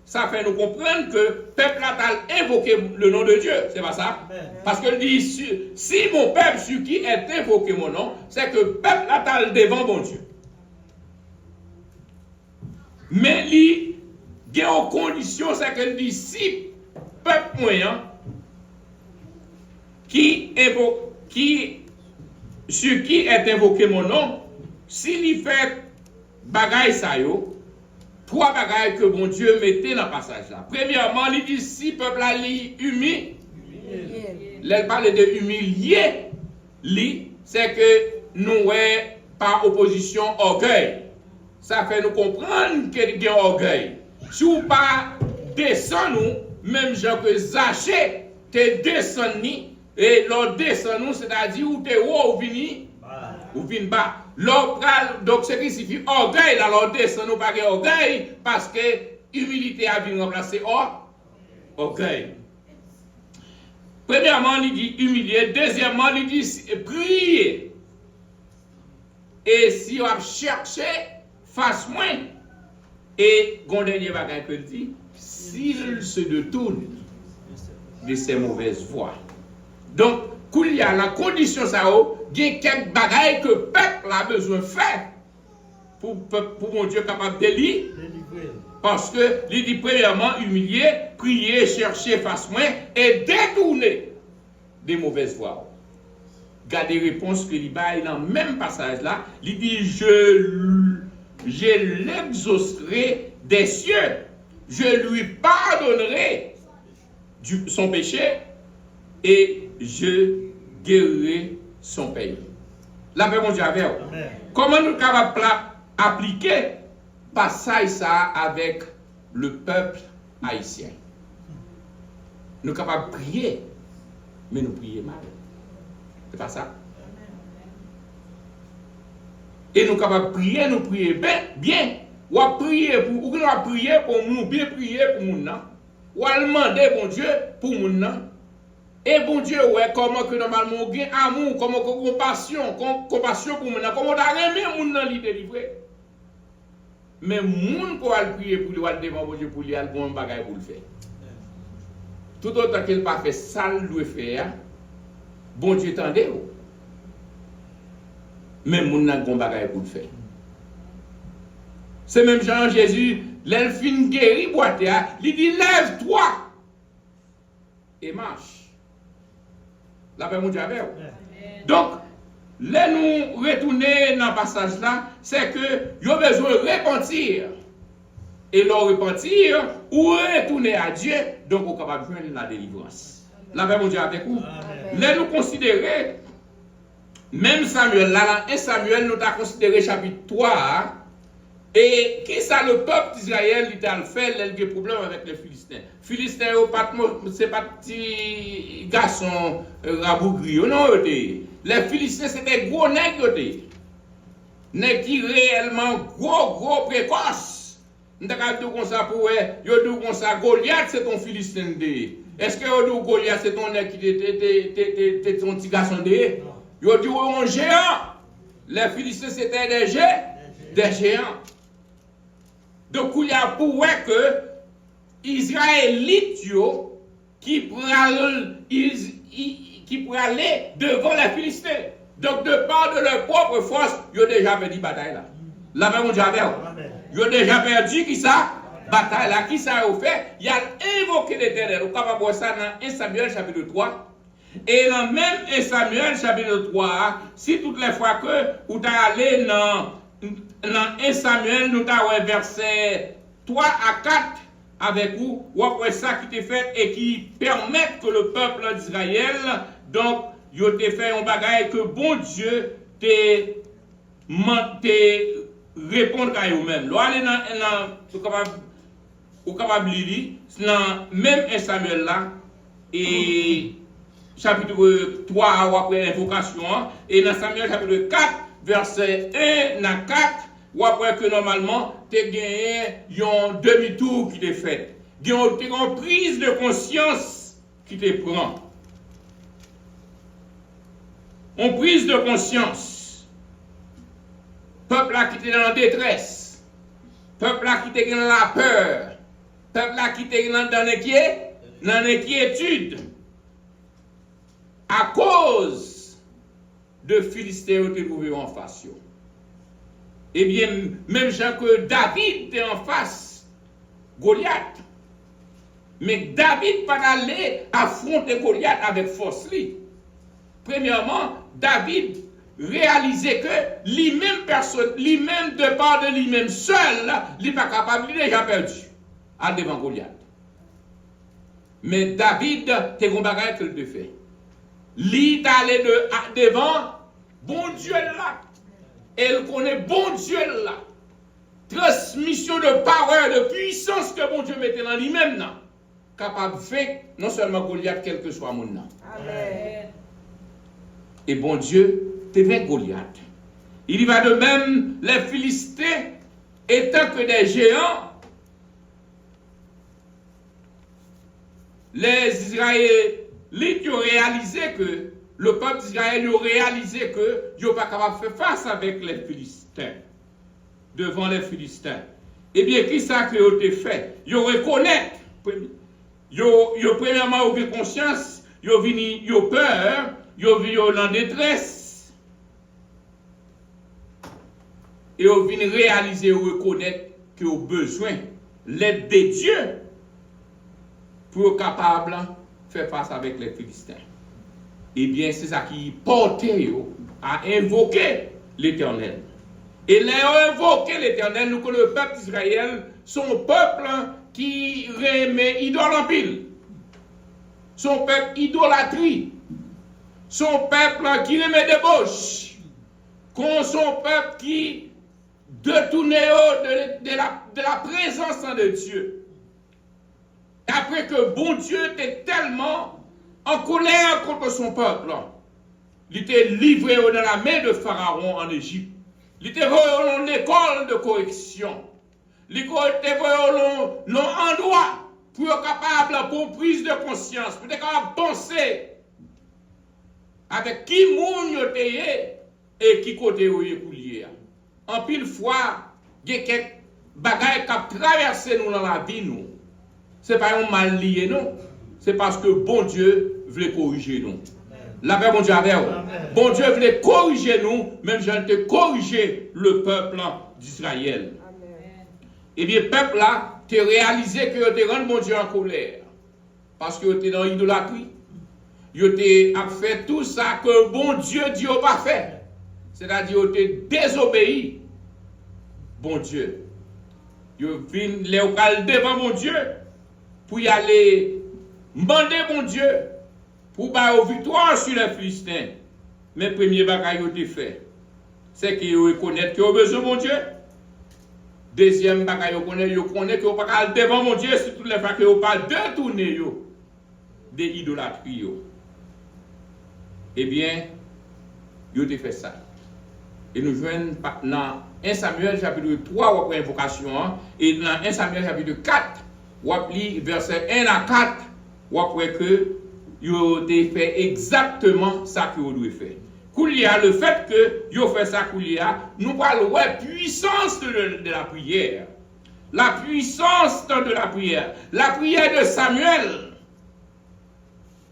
Speaker 5: Ça fait nous comprendre que le peuple a invoqué le nom de Dieu. C'est pas ça? Parce que dit, si mon peuple sur qui est invoqué mon nom, c'est que le peuple a devant mon Dieu. Mais il y a une condition, c'est que dit, si peuple moyen sur qui est invoqué mon nom, s'il y fait bagaille ça yo, trois bagailles que mon Dieu mettait dans le passage là. Premièrement, il dit si peuple a humilié, il parle de humilier, c'est que nous n'avons pas opposition orgueil. Ça fait nous comprendre qu'il y a orgueil. Si vous pas descend nous, même gens que Zaché, te descend ni, et l'on descend nous, c'est-à-dire où t'es haut ou vini bas. Donc ce qui signifie orgueil, là l'on descend nous pas orgueil, parce que humilité a bien remplacé orgueil. Premièrement, il dit humilier. Deuxièmement, il dit prier. Et si on cherche, fasse moins. Et mon dernier bagage que dit, s'il se détourne de ses mauvaises voies. Donc, il y a la condition ça, il y a quelques bagages que le peuple a besoin de faire pour mon Dieu capable de délivrer. Parce que, il dit premièrement, humilier, prier, chercher, face moins et détourner des mauvaises voies. Gardez réponse que il a dans le même passage là, il dit je l'exaucerai des cieux, je lui pardonnerai son péché et je guérirai son pays. La paix, mon Dieu, avec vous. Comment nous sommes capables d'appliquer passage ça avec le peuple haïtien? Nous sommes capables de prier, mais nous prions mal. C'est pas ça. Et nous sommes capables de prier, nous prions bien. Ou à prier pour nous, bien prier pour nous. Ou à demander bon Dieu pour nous. Et bon Dieu, ouais, comment que normalement on a amour, comment que compassion pour nous, comment on a aimé moun nan li délivrer. Mais moun pour aller prier pour lui, aller devant bon Dieu pour lui, aller bon bagay pour le faire. Tout autant qu'il pas fait ça, il doit faire. Bon Dieu tendez. Mais moun nan bon bagay pour le faire. C'est même Jean Jésus, l'elfine guéri boité, il dit lève-toi et marche. La paix, mon Dieu, avec vous. Donc, là, nous retourner dans le passage là, c'est que vous avez besoin de repentir. Et leur repentir, ou retourner à Dieu, donc vous êtes capable de joindre la délivrance. La paix, mon Dieu, avec vous. Là, nous considérer, même Samuel, là, 1 Samuel, nous avons considéré chapitre 3, et qui ça le peuple d'Israël, il a fait, il a des problèmes avec les Philistins. Philistins, c'est pas petit garçon rabougri, non, les Philistins, c'était gros nègres, nègres qui réellement gros précoce. Nous avons dit comme ça pour eux, comme ça, Goliath, c'est ton Philistin. Est-ce que vous dites Goliath, c'est ton nègre qui était ton petit garçon? Vous dites un géant. Les Philistins, c'était des géants. Donc, il y a pour que Israélites qui pourraient aller devant les Philistins. Donc, de part de leur propre force, ils ont déjà perdu la bataille là. La même on dit avec vous. Ils ont déjà perdu qui ça? Bataille là. Qui ça a fait? Il a invoqué l'Éternel. Vous pouvez voir ça dans 1 Samuel chapitre 3. Et dans même 1 Samuel chapitre 3, si toutes les fois que vous allez dans 1 Samuel, nous avons verset 3 à 4 avec vous, ou après ça qui t'est fait et qui permet que le peuple d'Israël, donc, il a fait un bagage que bon Dieu te répondre à vous-même. Là, allez vous capable de lire, dans même 1 Samuel là, et chapitre 3 ou après l'invocation, et dans Samuel chapitre 4, verset 1 à 4, ou après que normalement, tu as gagné un demi-tour qui t'est fait. Tu as une prise de conscience qui te prend. Une prise de conscience. Peuple là qui était dans la détresse. Peuple là qui était dans la peur. Peuple là qui était dans l'inquiétude. À cause de Philistins qui étaient trouvés en face. Eh bien, même gens que David était en face, Goliath. Mais David pas allé affronter Goliath avec force. Premièrement, David réalisait que lui-même personne, lui-même de part de lui-même seul, il n'est pas capable, il est déjà perdu à devant Goliath. Mais David, c'est un bagage qu'il te fait. Il est allé devant bon Dieu là. Elle connaît bon Dieu là. Transmission de parole, de puissance que bon Dieu mettait dans lui-même là. Capable de faire non seulement Goliath, quel que soit mon nom.
Speaker 2: Amen.
Speaker 5: Et bon Dieu, t'es avec Goliath. Il y va de même, les Philistins étant que des géants, les Israélites ont réalisé que, le peuple d'Israël a réalisé que ils n'ont pas capable de faire face avec les Philistins, devant les Philistins. Eh bien, qui ça que ont fait? Ils reconnaissent, ils premièrement ont conscience, ils ont peur, ils ont en détresse. Et ils ont réaliser et reconnaître qu'ils ont besoin de l'aide de Dieu pour être capable de faire face avec les Philistins. Eh bien, c'est ça qui portait à invoquer l'Éternel. Et les invoquer l'Éternel, nous connaissons le peuple d'Israël, son peuple qui remet idole en pile. Son peuple idolâtrie. Son peuple qui remet débauche. Son peuple qui détourne de la présence de Dieu. Et après que bon Dieu était tellement en colère contre son peuple, il était livré dans la main de Pharaon en Égypte. Il était dans une école de correction. Il était dans un endroit pour être capable pour prise de conscience, pour être capable de penser avec qui moun yo teye et qui côté yo yé. En pile fois, il y a quelques bagailles qui traversent nous dans la vie nous. Ce n'est pas un mal lié non, c'est parce que bon Dieu voulait corriger nous. La paix, bon Dieu, avec vous. Bon Dieu voulait corriger nous, même j'ai été corriger le peuple d'Israël. Eh bien, le peuple là, tu as réalisé que tu rendu bon Dieu en colère. Parce que tu es dans l'idolâtrie. Tu as fait tout ça que bon Dieu dit au pas fait. C'est-à-dire que tu as désobéi. Bon Dieu. Tu es devant mon Dieu pour y aller demander mon Dieu pour avoir victoire sur les Philistins. Mais le premier bagage que tu fait, c'est qu'ils reconnaissent qu'ils ont besoin de mon Dieu. Deuxième bagage, ils connaissent qu'ils n'ont pas devant mon Dieu, surtout les fois qu'ils n'ont pas détourné de l'idolâtrie. Eh bien, ils ont fait ça. Et nous jouons dans 1 Samuel chapitre 3, après invocation, et dans 1 Samuel chapitre 4, on lit verset 1 à 4, après que ils ont fait exactement ça qu'ils ont fait. Koulia, le fait que ils ont fait ça, Koulia, nous parlons de la puissance de la prière. La puissance de la prière. La prière de Samuel.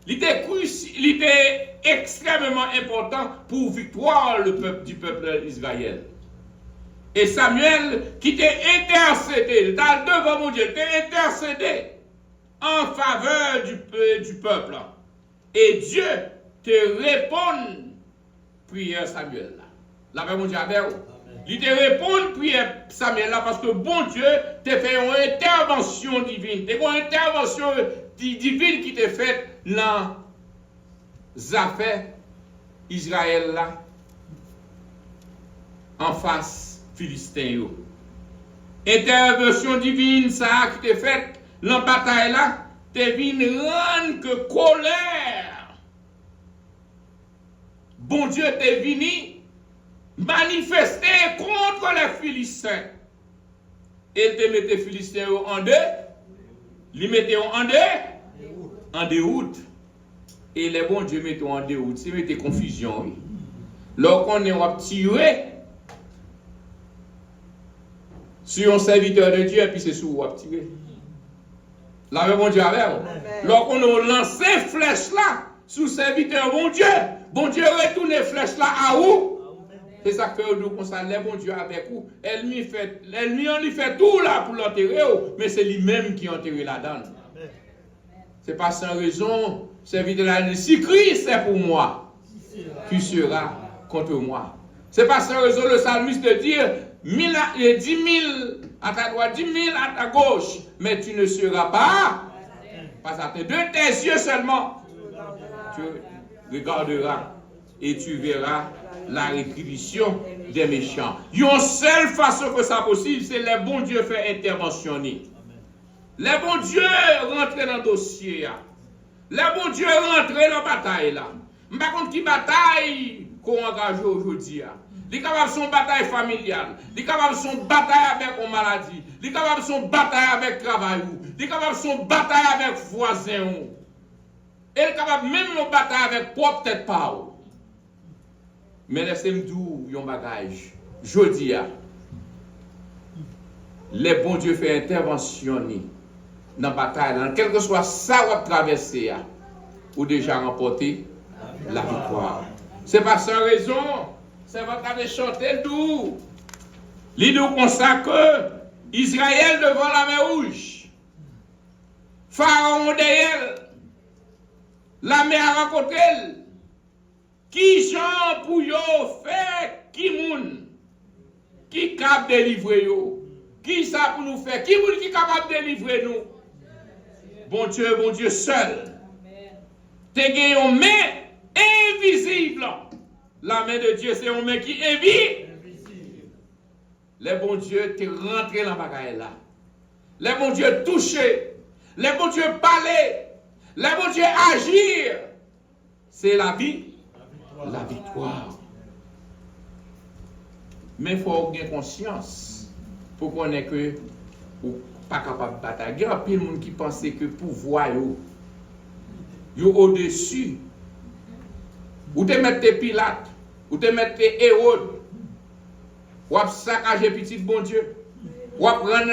Speaker 5: Il était extrêmement important pour victoire du peuple d'Israël. Et Samuel, qui était intercédé, devant mon Dieu, était intercédé en faveur du peuple. Et Dieu te répond prière Samuel là. La paix mon Dieu avec vous. Il te répond prière Samuel là parce que bon Dieu te fait une intervention divine. Te une intervention divine qui te fait dans les affaires Israël là en face Philistin. Intervention divine ça qui te fait dans bataille là te vient rendre que colère. Bon Dieu t'est venu manifester contre les Philistins. Il te mettait les Philistins en deux. Il mettait en déroute. Et les bons Dieu mettent en déroute. C'est mettre confusion. Lorsqu'on est tiré sur un serviteur de Dieu, et puis c'est sous vous tirer. Là, bon Dieu avec vous. Lorsqu'on a lancé flèche là, sous serviteur, bon Dieu retourne flèche là à vous. C'est ça que nous constatons, bon Dieu avec vous. L'ennemi fait tout là pour l'enterrer, mais c'est lui-même qui enterre là-dedans. C'est pas sans raison, serviteur là, si Christ est pour moi, qui sera contre moi. C'est pas sans raison le psalmiste de dire 10 000 à ta droite, 10 000 à ta gauche, mais tu ne seras pas à tes de tes yeux seulement. Tu regarderas et tu verras la rétribution des méchants. Il y a une seule façon que ça possible, c'est les bons dieux faire interventionner. Les bons dieux rentrer dans le dossier. Les bons dieux rentrer dans la bataille là. Par contre, qui bataille qu'on engage aujourd'hui? Il est capable de son bataille familiale. Il est capable de son bataille avec une maladie. Il est capable de son bataille avec le travail. Il est capable de son bataille avec le voisin. Il est capable même de bataille avec propre tête pas. Mais laissez-moi dire un bagage. Je dis, les bons dieux font intervention dans la bataille. Dans quel que soit ça ou traverser, ou déjà remporté la victoire. C'est pas sans raison. C'est votre cas de chanter d'où. L'idée comme ça que Israël devant la mer rouge. Pharaon derrière. La mer a rencontré. Qui Jean pour yo faire qui moun qui capable de délivrer yo qui ça pour nous faire qui moun qui capable de délivrer nous bon Dieu seul te gagné une main invisible la main de Dieu c'est une main qui est invisible les bon Dieu te rentré dans la bagaille là les bon Dieu touché les bon Dieu parler les bon Dieu agir c'est la vie. La victoire. Mais il faut avoir conscience pour connaître que ou pas capable de batailler. Il y a plein de gens qui pensent que le pouvoir est au-dessus. Ou te mettre Pilate, ou te mettre Hérode, ou te saccager petit bon Dieu, ou te rendre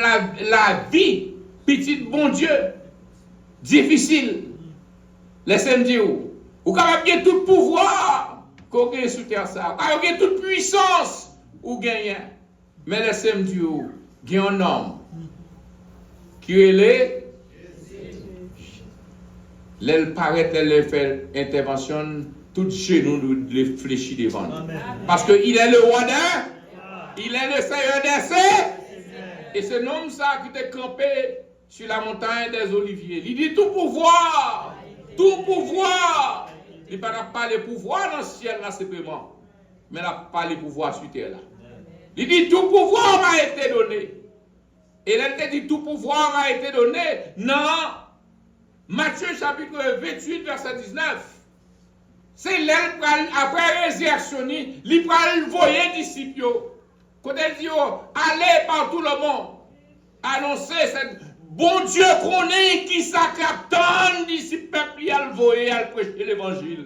Speaker 5: la vie petit bon Dieu difficile. Laissez-moi dire, ou capable de tout pouvoir. Qu'on gagne sous terre ça, qu'on gagne toute puissance ou gagne. Mais laissez-moi dire, il y a un homme qui est là, paraît qu'elle fait intervention, tout chez nous les fléchis devant. Parce qu'il est le roi il est le Seigneur des et c'est l'homme ça qui était campé sur la montagne des Oliviers. Il dit tout pouvoir. Il n'a pas le pouvoir dans le ciel là simplement, mais il n'a pas le pouvoir sur terre là. Il dit tout pouvoir m'a été donné. Et il dit tout pouvoir m'a été donné. Non. Matthieu chapitre 28 verset 19. C'est là après résurrection, il va envoyer les disciples. Quand il dit allez par tout le monde, annoncer cette bon Dieu connaît qui s'accaptonne d'ici peuple y a le voyer à prêcher l'évangile.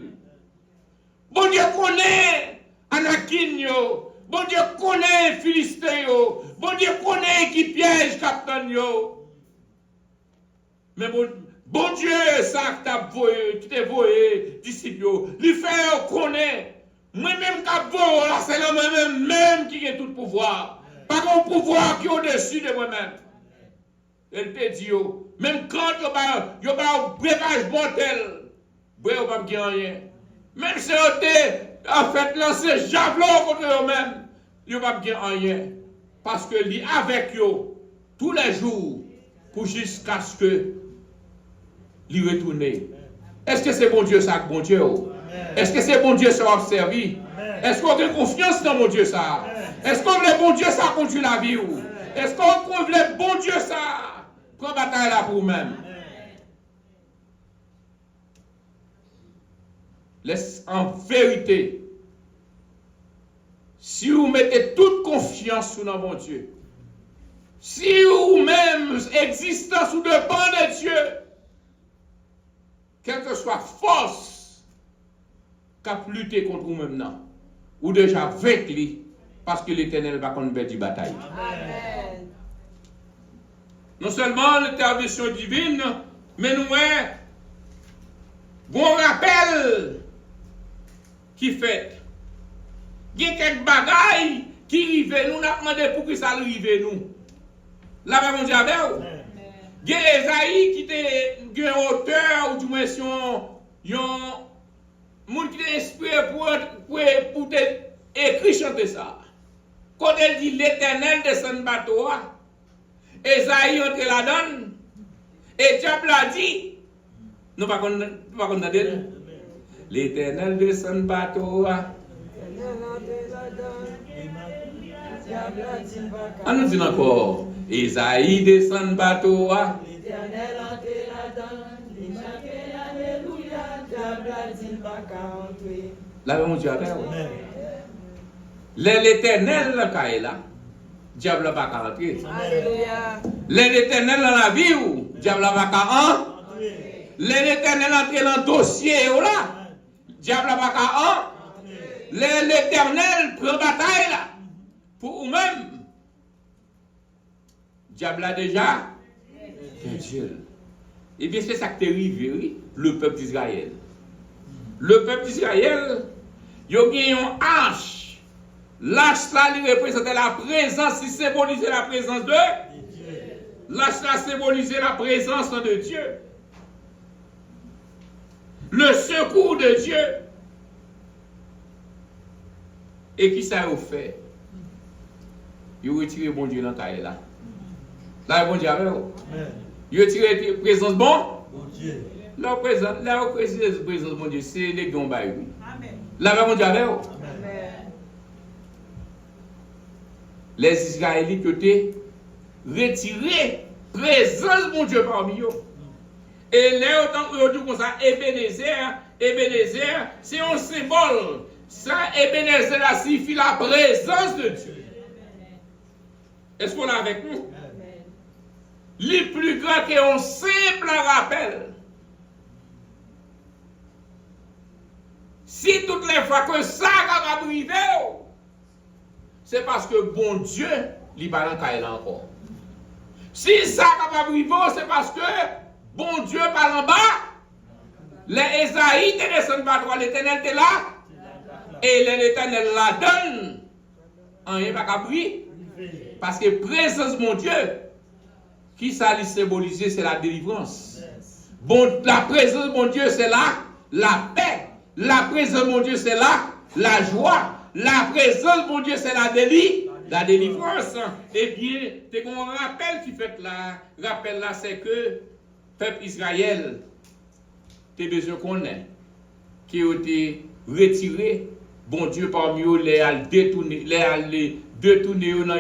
Speaker 5: Bon Dieu connaît Anakin yo. Bon Dieu connaît Philistin yo. Bon Dieu connaît qui piège capitaine yo. Mais bon Dieu ça que t'a voyé, qui t'a voyé disciple yo. Lui fait connaît. Moi-même qui voyé là c'est le même qui a tout le pouvoir. Pas mon pouvoir qui est au-dessus de moi-même. Elle te dit, même quand il y a un breuvage mortel, il n'y a pas de rien. Même si on a fait lancer javelot contre eux-mêmes, il n'y a pas de rien. Parce que lui avec eux, tous les jours, pour jusqu'à ce que lui retourne. Est-ce que c'est bon Dieu ça, bon Dieu? Est-ce que c'est bon Dieu ça observé? Est-ce qu'on a confiance dans mon Dieu ça? Est-ce qu'on veut bon Dieu ça contre la vie? Est-ce qu'on veut bon Dieu ça? Prends bataille là pour vous-même. En vérité, si vous mettez toute confiance sur mon Dieu, si vous-même existez sous le banc de Dieu, quelle que soit force qu'a lutter contre vous-même, ou déjà avec lui, parce que l'Éternel va qu'on perdre la bataille. Amen. non seulement l'intervention divine, mais nous avons bon rappel qui fait. Il y a quelques bagailles qui arrivent, nous avons demandé pour que ça arrive nous. Là, mon Dieu, il y a Esaïe qui était un auteur, ou du moins, un monde qui est inspiré pour écrire chanter ça. Quand elle dit l'Éternel descend de bateau, Esaïe entre la donne, et Diable a dit, nous ne pouvons pas connaître. L'Éternel descend de bateau. On nous dit encore, Esaïe descend de bateau.
Speaker 2: L'Éternel entre la donne, il chante alléluia, Diable a dit pas qu'à entrer.
Speaker 5: Là, mon Dieu, l'Éternel là, là, diable n'a pas qu'à entrer.
Speaker 2: Alléluia.
Speaker 5: L'Éternel dans la vie, diable n'a pas qu'à entrer. L'Éternel entre dans le dossier, là, diable n'a pas qu'à entrer. L'Éternel prend bataille là, pour vous-même. Diable a déjà Dieu. Et bien, c'est ça qui est arrivé, le peuple d'Israël. Le peuple d'Israël, il y a une hache. L'âge là, il représentait la présence, il symbolisait la présence de Dieu. L'âge là symbolisait la présence de Dieu. Le secours de Dieu. Et qui ça a fait? Il a retiré bon Dieu dans ta là. Là, bon Dieu avec vous. Il a retiré la présence bon Dieu. La présence bon Dieu, c'est les gants. Amen. Là, bon Dieu avec vous. Les Israélites étaient retirés, présence mon Dieu parmi eux. Et là, autant que dit comme ça, Ebenezer, c'est un symbole. Ça, Ebenezer, là, signifie la présence de Dieu. Est-ce qu'on est avec nous? Le plus grand qu'un simple rappel. Si toutes les fois que ça va arriver, c'est parce que bon Dieu, il parle en encore. Si ça va arriver, c'est parce que bon Dieu parle en bas. Les Esaïe te descendent par toi, l'Éternel est là. Et l'Éternel la donne. Rien pas qu'à parce que présence mon Dieu, qui ça lui symboliser, c'est la délivrance. Bon, la présence de mon Dieu, c'est la paix. La présence de mon Dieu, c'est la joie. La présence de mon Dieu, c'est la délivrance. Eh bien, c'est qu'on rappelle qui fait là. Rappel là, c'est que peuple Israël, t'es besoin qu'on ait, qui a été retiré, bon Dieu parmi eux, les a détourné dans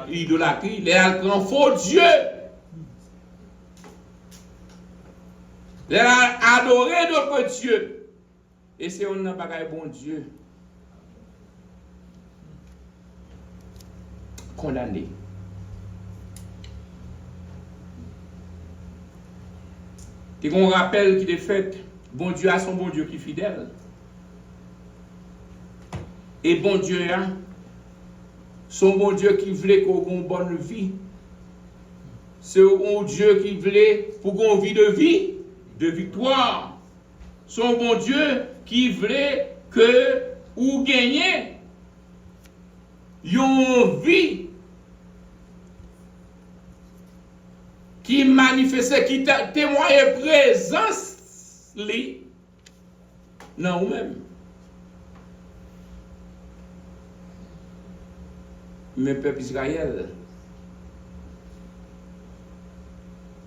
Speaker 5: l'idolâtrie, les a pris faux Dieu. Les a adoré d'autres dieux. Et c'est on n'a pas qu'un bon Dieu. Condamné. Et qu'on rappelle qu'il est fait, bon Dieu a son bon Dieu qui est fidèle. Et bon Dieu a son bon Dieu qui voulait qu'on ait une bonne vie. C'est un Dieu qui voulait pour qu'on ait une vie de victoire. Son bon Dieu qui voulait que ou gagner une vie qui manifestait, qui témoignait présence li dans vous-même. Mais peuple Israël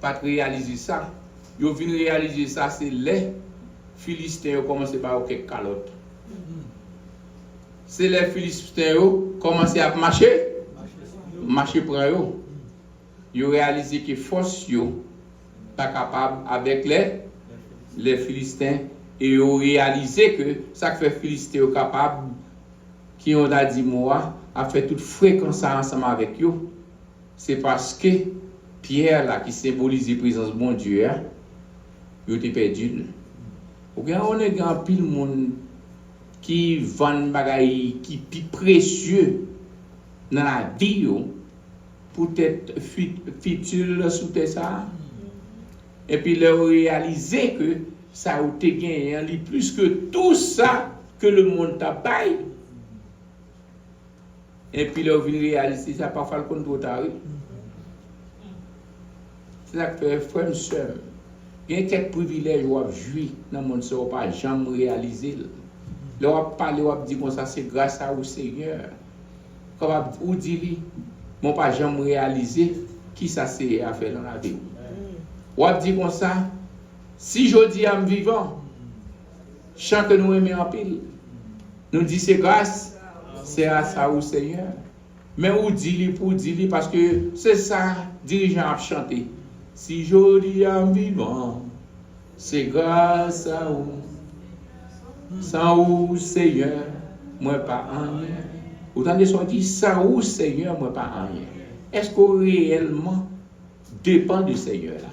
Speaker 5: pas réaliser ça. Ils viennent réaliser ça, c'est les Philistins qui commencé par quelques calottes. C'est les Philistins qui commencé à marcher pour eux. Ils ont réalisé que force yo pas capable avec les Philistins et ils ont réalisé que ça que fait Philistins capable qui ont dit moi a fait toute fréquence ensemble avec eux. C'est parce que Pierre là qui symbolise la présence de mon Dieu, il était perdu. On a grand pile monde qui vend bagaille qui plus précieux dans la vie pour être fitule sous ça. Et puis leur réaliser que ça a été gagné plus que tout ça que le monde t'a payé. Et puis leur réaliser ça parfois le compte tard. C'est ça que fait frère sœur. Il y a quelques privilèges ou jouir dans le monde ça pas jamais réaliser. Leur parler ou dire comme ça c'est grâce à au Seigneur. Comme ou dit mon pas jamais réaliser qui ça c'est à faire dans la vie. Ou dit comme ça si je dis à me vivant chant que nous aimons en pile nous dit c'est grâce c'est à ça au Seigneur. Mais ou dit pour dire parce que c'est ça dirigeant a chanté. Si je dis à me vivant c'est grâce à vous. Sans vous, Seigneur, moi pas rien. Autant de soit dit, sans vous, Seigneur, moi pas rien. Est-ce qu'on réellement dépend du Seigneur là?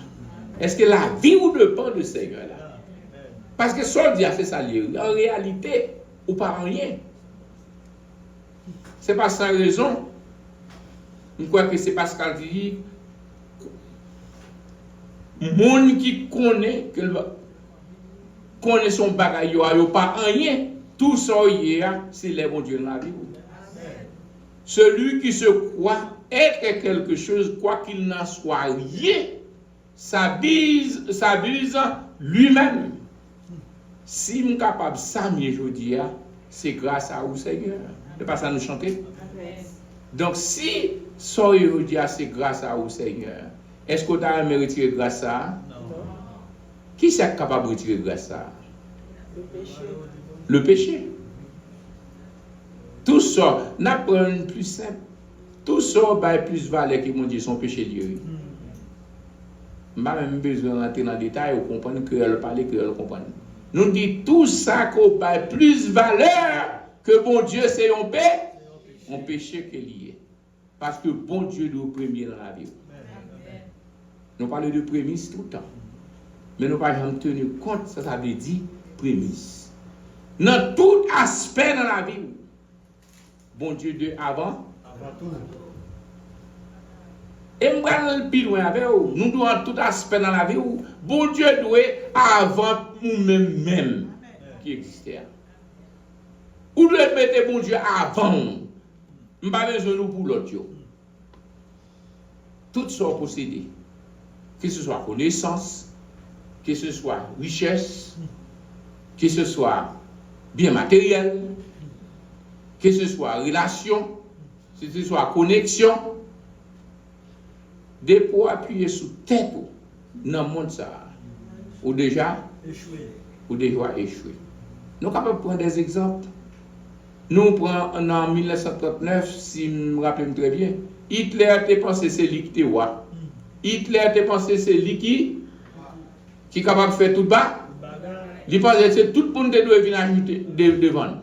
Speaker 5: Est-ce que la vie ou dépend du Seigneur là? Parce que ça dit c'est ça lié. En réalité, ou pas rien. C'est pas sans raison. Je crois que c'est Pascal qui dit, monde qui connaît que connaît son bagage, il n'y a pas rien. Tout ça, c'est le bon Dieu dans la vie. Celui qui se croit être quelque chose, quoi qu'il n'en soit rien, s'abuse lui-même. Si je suis capable de s'amener aujourd'hui, c'est grâce à vous, Seigneur. C'est pas ça nous chanter. Donc, si ça aujourd'hui, c'est grâce à vous, Seigneur, est-ce que tu as mérité grâce à ça? Qui est capable de retirer grâce à ça?
Speaker 2: Le péché.
Speaker 5: Le péché. Tout ça, n'apprendre plus simple. Tout ça a plus valeur que mon Dieu, son péché lié. Je n'ai même besoin d'entrer dans le détail pour comprendre que elle parle, que elle comprenne. Nous dit tout ça qu'on a plus valeur que bon Dieu, c'est un péché qui est lié. Parce que bon Dieu est le premier dans la vie. Nous parlons de prémices tout le temps. Mais nous n'avons pas jamais tenu compte, ça veut dire prémices. Dans tout aspect dans la vie, bon Dieu de avant tout. Et nous allons plus loin avec vous. Nous devons tout aspect dans la vie, bon Dieu doit avant nous-mêmes qui existait. Ou devons mettre bon Dieu avant. Nous n'avons pas besoin de nous pour l'autre. Tout ça possédé. Que ce soit connaissance, que ce soit richesse, que ce soit bien matériel, que ce soit relation, que ce soit connexion, des pour appuyer sur tête dans le monde ça, ou déjà échoué. Nous sommes capables de prendre des exemples. Nous prenons en 1939, si je me rappelle très bien, Hitler a pensé c'est lui qui était roi. Hitler a pensé c'est lui qui est capable de faire tout bas. Il pense que c'est tout le monde qui doit venir ajouter devant.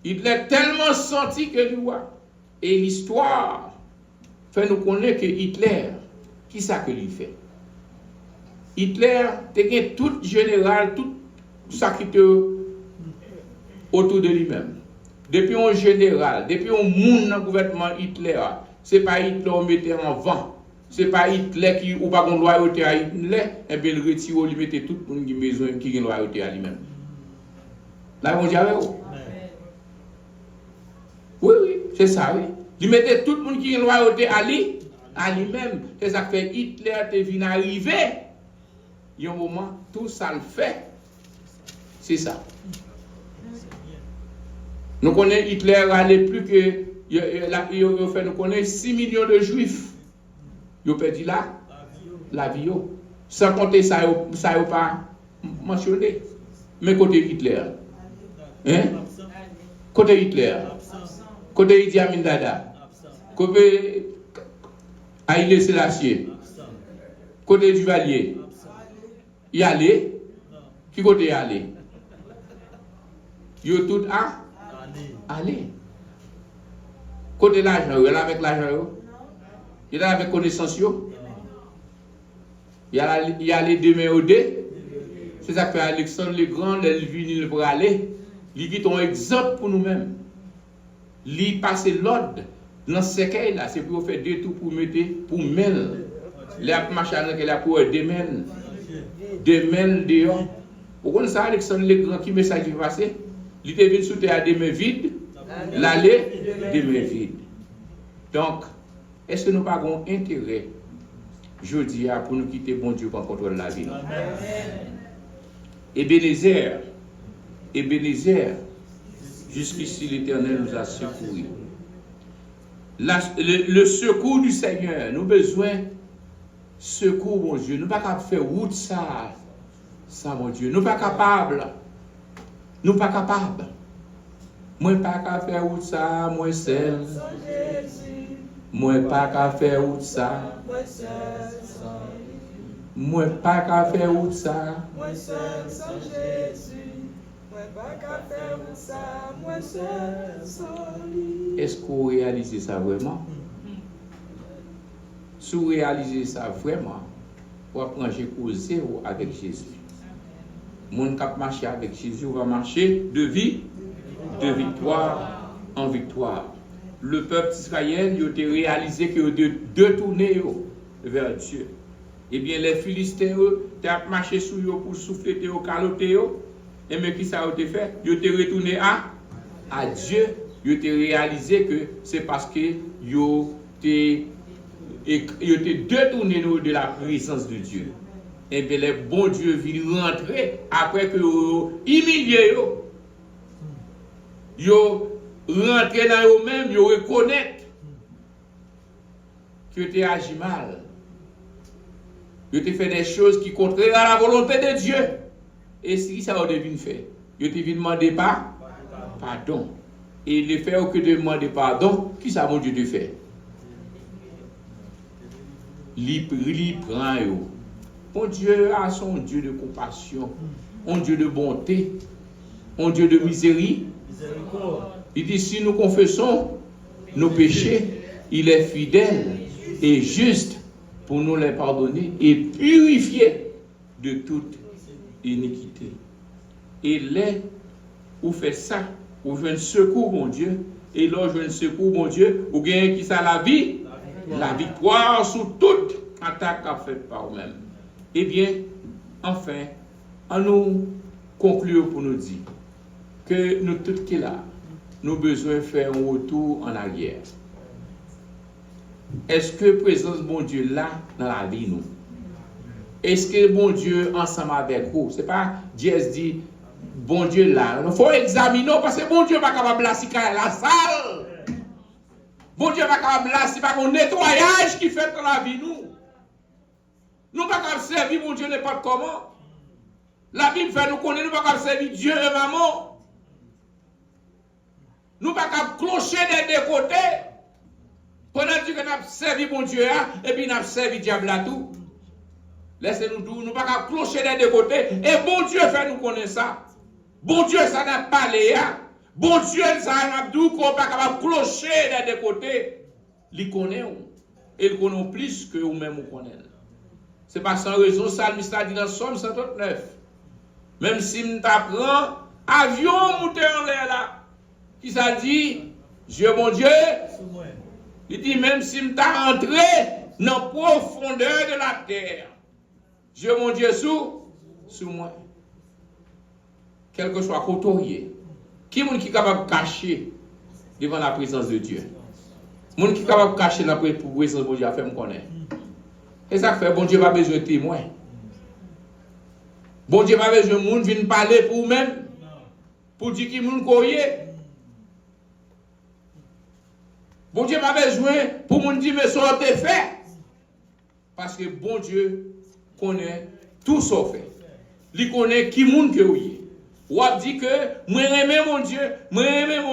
Speaker 5: Hitler a tellement senti que lui roi. Et l'histoire fait nous connaître que Hitler, qui ça que lui fait? Hitler, c'était tout général, tout ça qui était autour de lui-même. Depuis un général, depuis un monde dans le gouvernement Hitler, c'est pas Hitler qui mettait en vent. C'est pas Hitler qui ou pas une loyauté à Hitler, et bien il retire, il mettait tout le monde qui a besoin qui a une loyauté à lui-même. Là, on dit avec vous. Oui, c'est ça, oui. Il mettait tout le monde qui a une loyauté à lui-même. C'est ça que fait Hitler est venu arriver. Il y a un moment, tout ça le fait. C'est ça. Nous connaissons Hitler allait plus que il fait nous connaissons 6 millions de juifs. Il a perdu la vie. Sans compter ça, il pas mentionné. Mais côté Hitler. Hein? Côté Hitler. Côté Idi Amin Dada. Côté Haïlé Sélassié. Côté Duvalier. Il allait. Qui côté il allait? Il tout aller. Côté l'argent, il est avec l'argent. Il est avec connaissance. Il y a les deux mains au dé. C'est ça que fait Alexandre le Grand, il vient pour aller. Il dit un exemple pour nous-mêmes. Il passe l'ordre. Dans ce cas là, c'est pour faire deux tours pour mettre, pour mêler. Les machins qu'elle a pour démêler. Démêler dehors. Vous connaissez ça, Alexandre le Grand, qui message qui passé? Il était venu sous terre à des mains vides, l'aller des mains vides. Donc, est-ce que nous n'avons pas intérêt, je dis, pour nous quitter bon Dieu pour contrôler la vie? Ebenezer, jusqu'ici l'Éternel nous a secourus. Le secours du Seigneur, nous avons besoin de secours, mon Dieu. Nous ne pouvons pas faire route ça, mon Dieu. Nous ne sommes pas capables. Nous ne sommes pas capables. Moi, pas qu'à faire route ça, moi seul. Moi, pas qu'à faire route ça. Moi, pas qu'à faire route ça.
Speaker 2: Moi seul sans Jésus. Moi pas qu'à faire ça. Moi seul sans lui.
Speaker 5: Est-ce que vous réalisez ça vraiment? Si vous réalisez ça vraiment, vous apprendre à causer avec Jésus. Mon cap marcher avec Jésus, va marcher de victoire en victoire. Le peuple d'Israël, il a réalisé que de tourner vers Dieu. Eh bien, les Philistins, ils ont marché sur eux pour souffler, caloter. Et mais qui ça a été fait? Ils ont retourné à Dieu. Ils ont réalisé que c'est parce que ils ont détourné de la présence de Dieu. Et bien, les bons dieux viennent rentrer après que vous humilié. Ils rentrent dans eux-mêmes, ils reconnaissent que tu as agi mal. Ils ont fait des choses qui contraires à la volonté de Dieu. Et si ça a devenu fait, ils ont demandé pardon. Et le fait que de demander pardon, qui ça mon Dieu de faire? Il prend eux. Mon Dieu a son Dieu de compassion, un Dieu de bonté, un Dieu de miséricorde. Il dit si nous confessons nos péchés, il est fidèle et juste pour nous les pardonner et purifier de toute iniquité. Et là, vous faites ça, vous faites un secours, mon Dieu, et là, je un secours, mon Dieu, vous gagnez qui ça la vie? La victoire sur toute attaque faite par vous-même. Eh bien, enfin, on nous conclut pour nous dire que nous tous qui là, nous avons besoin de faire un retour en arrière. Est-ce que la présence de bon Dieu là dans la vie nous? Est-ce que bon Dieu ensemble avec vous? Ce n'est pas Dieu dit bon Dieu là. Il faut examiner parce que bon Dieu n'est pas capable de la salle. Bon Dieu n'est pas capable de la c'est pas un nettoyage qui fait dans la vie nous. Nous ne pouvons pas servir mon Dieu n'importe comment. La Bible fait nous connaître, nous ne pouvons pas servir Dieu et maman. Nous ne pouvons pas clocher des deux côtés. Pendant que nous avons servi mon Dieu et puis nous avons servi diable là tout. Laissez-nous tout, nous ne pouvons pas clocher des deux côtés. Et bon Dieu fait nous connaître ça. Bon Dieu ça n'a pas parlé. Bon Dieu ça n'a dit qu'on ne peut pas clocher des deux côtés. Il connaît. Et il connaît plus que vous-même vous connaissez. Ce n'est pas sans raison, le psalmiste a dit dans Somme 139. Même si nous t'apprends, avion monté en l'air là, qui ça dit, Dieu mon Dieu, il dit même si nous t'as entré dans la profondeur de la terre, Dieu mon Dieu sous moi. Quel que soit côté, qui est capable de cacher devant la présence de Dieu? Qui est capable de cacher la présence de Dieu à faire me connaître? Et ça fait, bon Dieu n'a pas besoin de témoins. Bon Dieu n'a pas besoin de monde qui vienne parler pour vous-même. Pour dire qu'il y a monde courrier. Bon Dieu n'a pas besoin pour monde dire mais ça a été fait. Parce que bon Dieu connaît tout ce fait. Il connaît qui monde que vous êtes. Ou a dit que moi aimé mon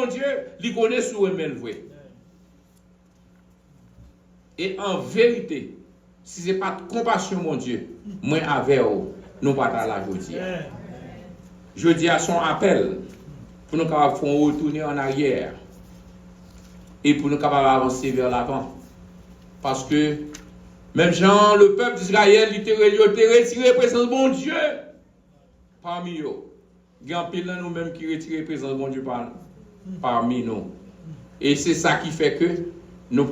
Speaker 5: Dieu, il connaît sous le vrai. Et en vérité, si ce n'est pas de compassion, mon Dieu, moi avec vous, nous ne sommes pas là aujourd'hui. Jeudi à son appel pour nous capables de retourner en arrière et pour nous capables d'avancer vers l'avant. Parce que même Jean, le peuple d'Israël, il a retiré la présence de mon Dieu parmi eux. Il y a un pile dans nous-mêmes qui retire la présence de mon Dieu parmi nous. Et c'est ça qui fait que nous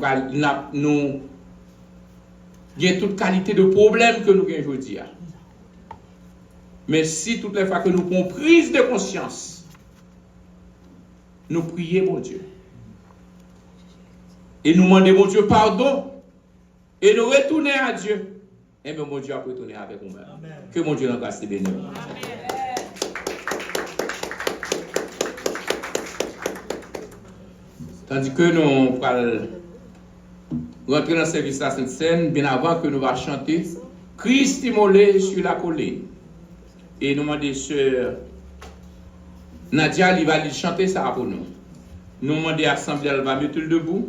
Speaker 5: il y a toute qualité de problème que nous avons aujourd'hui. Mais si toutes les fois que nous prenons prise de conscience, nous prions mon Dieu. Et nous demandons mon Dieu pardon. Et nous retournons à Dieu. Et bien mon Dieu a retourné avec nous-mêmes. Que mon Dieu nous grâce et bénisse. Tandis que nous allons rentrer dans le service à Sainte-Seine, bien avant que nous allons chanter Christ immolé sur la colline. Et nous demandons sœur Nadia, il va chanter ça pour nous. Nous demandons à l'Assemblée, elle va mettre debout.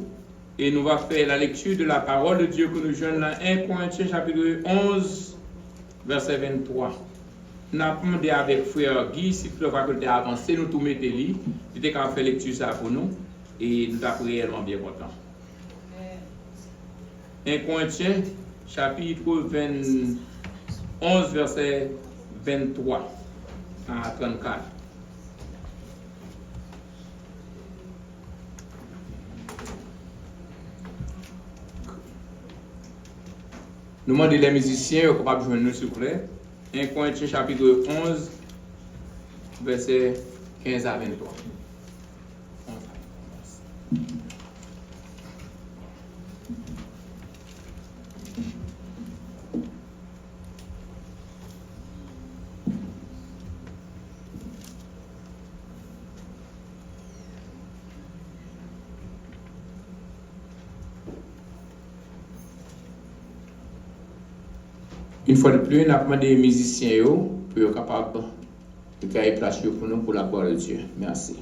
Speaker 5: Et nous allons faire la lecture de la parole de Dieu que nous joignons dans 1 Corinthiens chapitre 11, verset 23. Nous avons demandé avec frère Guy, si tu vois que tu as avancé, nous tout mettons lui. Tu es capable de faire lecture ça pour nous. Et nous sommes réellement bien contents. 1 Corinthiens chapitre 11, verset 23 à 34. Nous demandons les musiciens capables de joindre nous s'il vous plaît. 1 Corinthiens chapitre 11, verset 15 à 23. Une fois de plus, nous avons demandé aux musiciens pour être capables de faire place pour nous pour la parole de Dieu. Merci.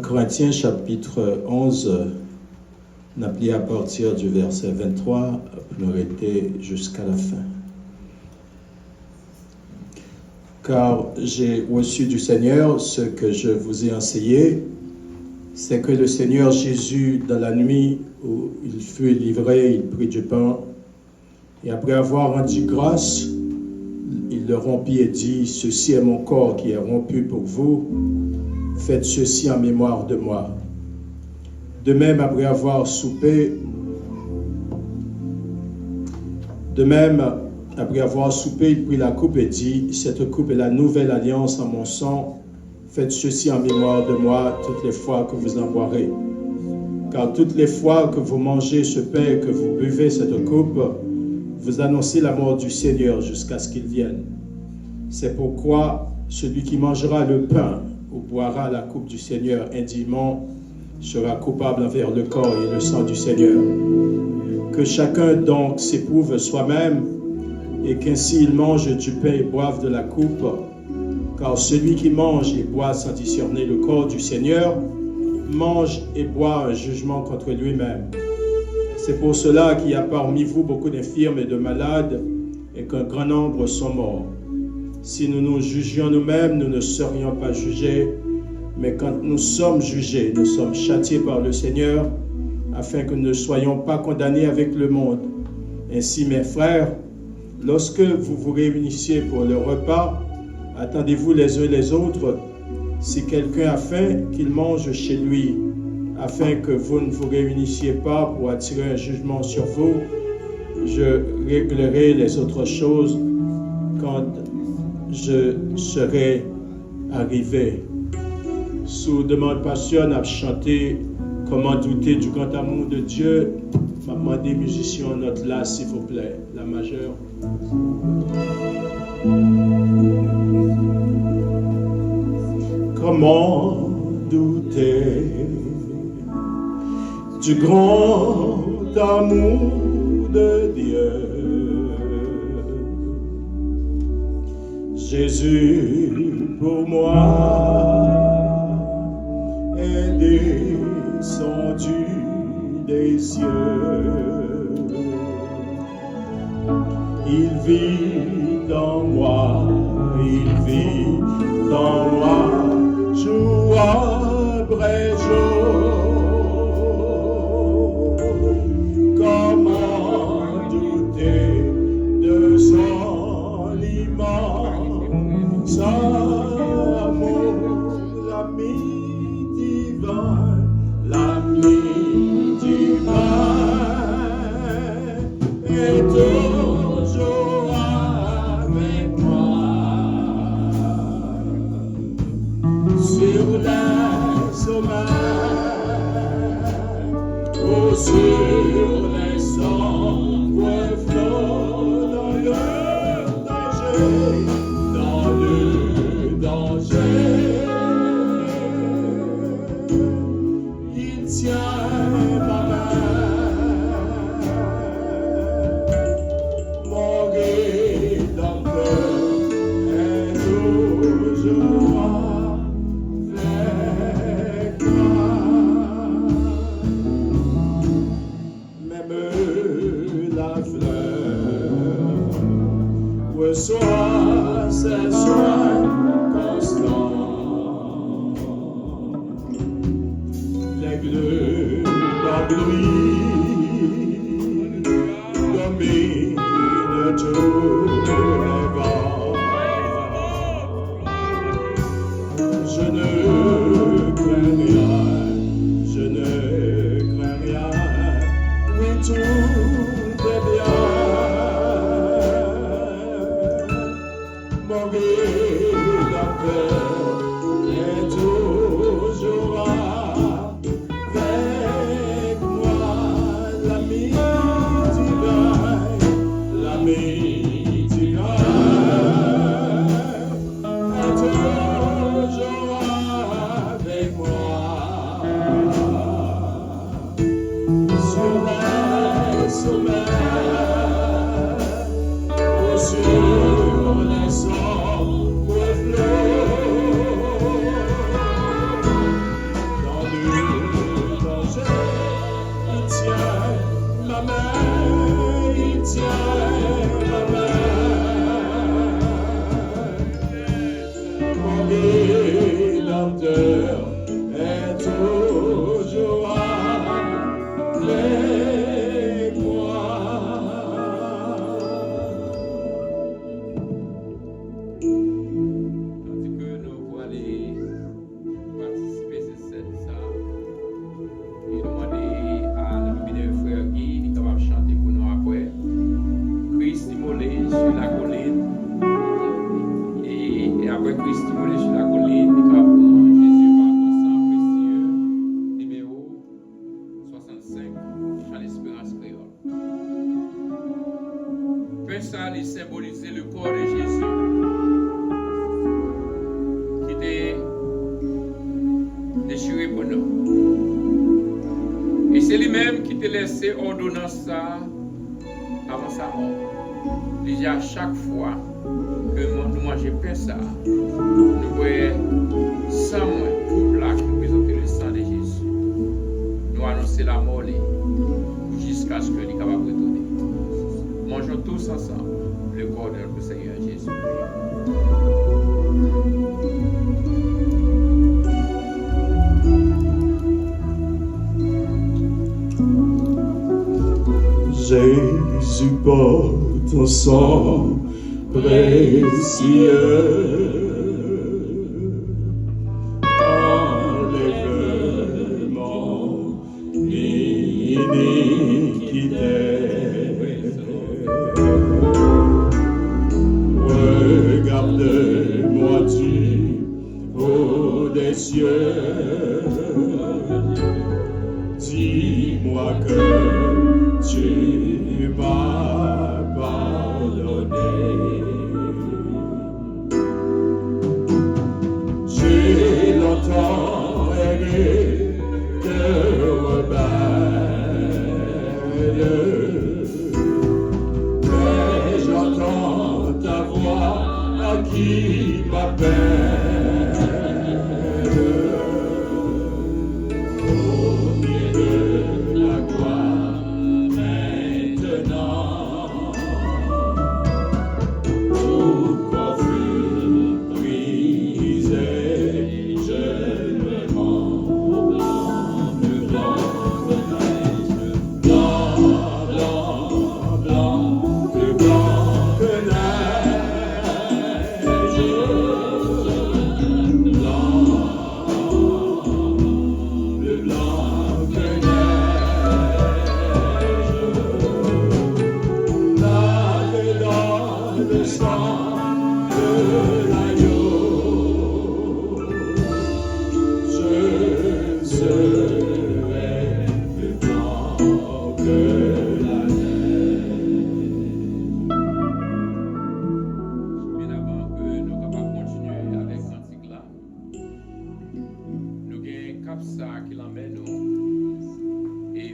Speaker 1: Corinthiens chapitre 11, on a plié à partir du verset 23 pour arrêter jusqu'à la fin. Car j'ai reçu du Seigneur ce que je vous ai enseigné, c'est que le Seigneur Jésus, dans la nuit où il fut livré, il prit du pain, et après avoir rendu grâce, il le rompit et dit, « Ceci est mon corps qui est rompu pour vous. Faites ceci en mémoire de moi. » De même, après avoir soupé, il prit la coupe et dit, « Cette coupe est la nouvelle alliance en mon sang. Faites ceci en mémoire de moi toutes les fois que vous en boirez. Car toutes les fois que vous mangez ce pain et que vous buvez cette coupe, vous annoncez la mort du Seigneur jusqu'à ce qu'il vienne. C'est pourquoi celui qui mangera le pain ou boira la coupe du Seigneur indûment sera coupable envers le corps et le sang du Seigneur. Que chacun donc s'éprouve soi-même et qu'ainsi il mange du pain et boive de la coupe, car celui qui mange et boit sans discerner le corps du Seigneur mange et boit un jugement contre lui-même. C'est pour cela qu'il y a parmi vous beaucoup d'infirmes et de malades et qu'un grand nombre sont morts. Si nous nous jugions nous-mêmes, nous ne serions pas jugés, mais quand nous sommes jugés, nous sommes châtiés par le Seigneur, afin que nous ne soyons pas condamnés avec le monde. Ainsi, mes frères, lorsque vous vous réunissiez pour le repas, attendez-vous les uns les autres. Si quelqu'un a faim, qu'il mange chez lui, afin que vous ne vous réunissiez pas pour attirer un jugement sur vous. Je réglerai les autres choses quand je serai arrivé. Sous demande passionne à chanter Comment douter du grand amour de Dieu. Maman des musiciens, note là s'il vous plaît, la majeure. Comment douter du grand amour de Dieu? Jésus pour moi est descendu des cieux. Il vit dans moi, il vit dans moi, jour après jour. Comment douter de son immense amour, l'ami divin, est toujours avec moi. Sur les sommets ou sur les sombres flots, dans le danger, il tient ma main. Mon Rédempteur est toujours avec moi. Même la fleur reçoit ses soins constants. L'aigle d'Abri domine tous les vents. Je ne crains rien, je ne crains rien, oui tout est bien. Mon Rédempteur est toujours avec moi, l'ami divin, l'ami divin est toujours avec moi. Sur les sommets ou sur les sombres flots, dans le danger, il tient ma main, il tient ma main. Mon Rédempteur est toujours avec moi.
Speaker 5: Tandis que nous pour aller participer à cette scène, ça, et demander à notre bien frère Guy, il est capable de chanter pour nous après. Christ immolé sur la colline. Et après Christ immolé sur la colline, il est capable de prendre Jésus par ton sang précieux, numéro 65, Chant l'Espérance créole. Pain ça, il symbolisait le corps de Jésus qui était déchiré pour nous. Et c'est lui-même qui t'a laissé ordonnance ça avant sa mort. Il dit à chaque fois que nous mangeons pain ça, nous voyons sans moins pour plaque nous présenter le sang de Jésus. Nous annoncer la mort jusqu'à ce que nous soyons capables de retourner. Mangeons tous ensemble le corps de notre Seigneur Jésus.
Speaker 1: Jésus porte ton sang précieux, enlève mon iniquité. Regarde-moi du haut des cieux, dis-moi que tu m'as pardonné. J'ai longtemps aimé te rebelle, mais j'entends ta voix qui m'appelle. Au milieu de la gloire maintenant,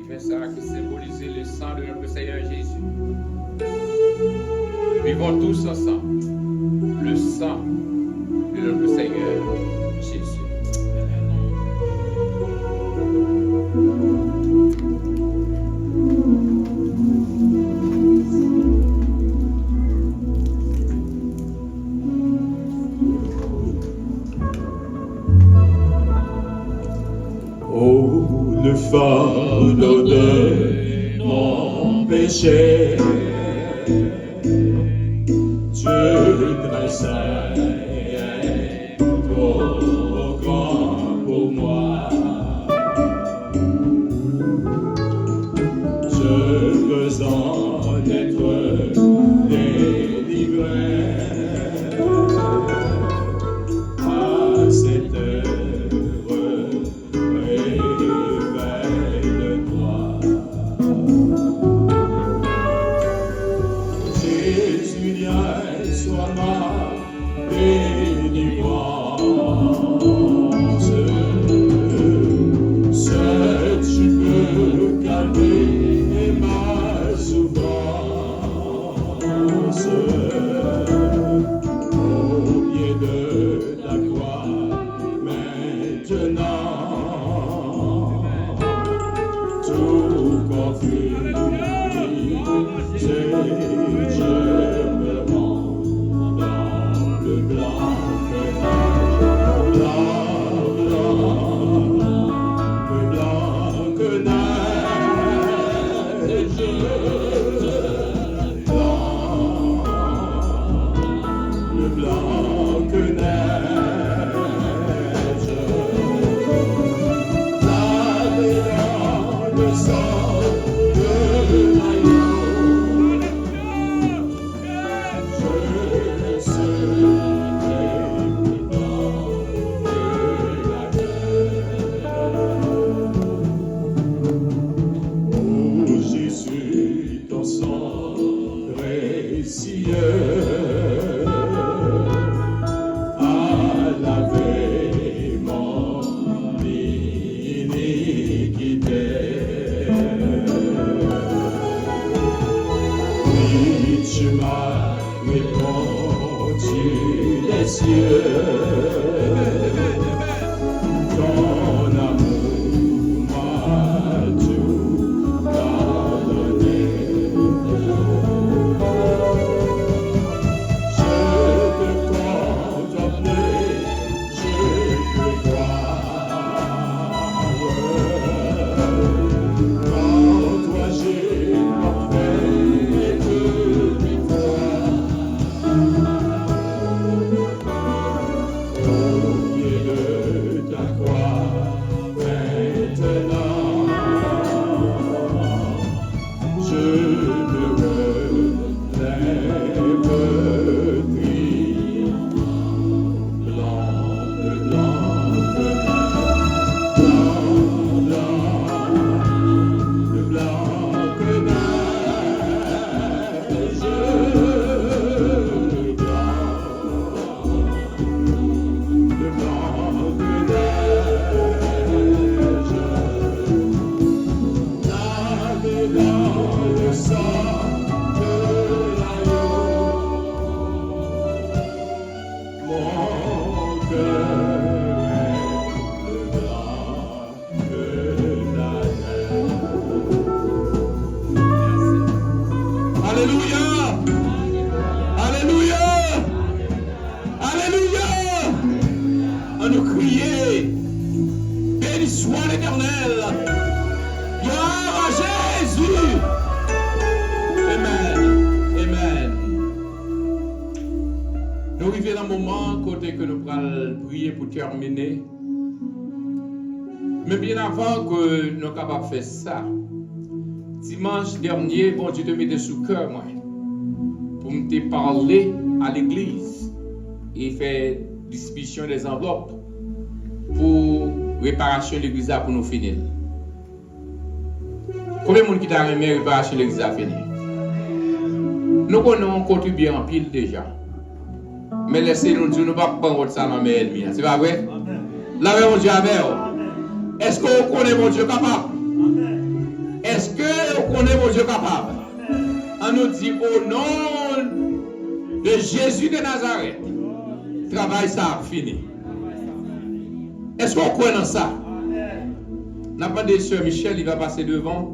Speaker 5: fait ça qui symbolise le sang de notre Seigneur Jésus. Vivons tous ensemble le sang de notre Seigneur Jésus.
Speaker 1: Oh, le fardeau de mon péché, Dieu très saint est trop grand pour moi. Je veux en être délivré à cette heure. Révèle-toi. Jésus, viens, sois ma délivrance. Seul tu peux calmer ma souffrance. Au pied de ta croix, maintenant, tout confus, je me rends dans le blanc, le blanc que neige, le blanc que neige. Le sang de l'agneau, je serai plus blanc que la terre. Oh Jésus, ton sang précieux a lavé mon iniquité. Tu m'as répondu des cieux, ton amour m'a tout pardonné. Je te contemplais, je te croire, en toi j'ai fait de victoire. Au pied de ta croix, maintenant, je me relève triomphe, blanc de blanc de blanc que neige, le blanc que neige, lavé dans le sang de l'agneau, mon cœur est plus blanc que la neige. Alléluia! Alléluia! Alléluia! On nous crier, béni soit l'Éternel, gloire à Jésus. Amen. Amen. Nous arrivons dans un moment côté que nous allons prier pour terminer. Mais bien avant que nous soyons capables de faire ça, dimanche dernier, bon Dieu te mettait sous cœur, moi, pour me te parler à l'église et faire distribution des enveloppes pour réparation de l'église pour nous finir. Combien de monde qui t'a remis réparation de l'église à finir? Nous avons contribué en pile déjà. Mais laissez-nous dire, nous ne pouvons pas prendre ça dans mes ennemis. C'est pas vrai? La mon Dieu avec vous. Est-ce que vous connaissez mon Dieu capable?
Speaker 5: connaît mon Dieu capable. On nous dit au nom de Jésus de Nazareth, travail ça fini. Est-ce qu'on croit dans ça? N'a pas de Sœur Michel, il va passer devant.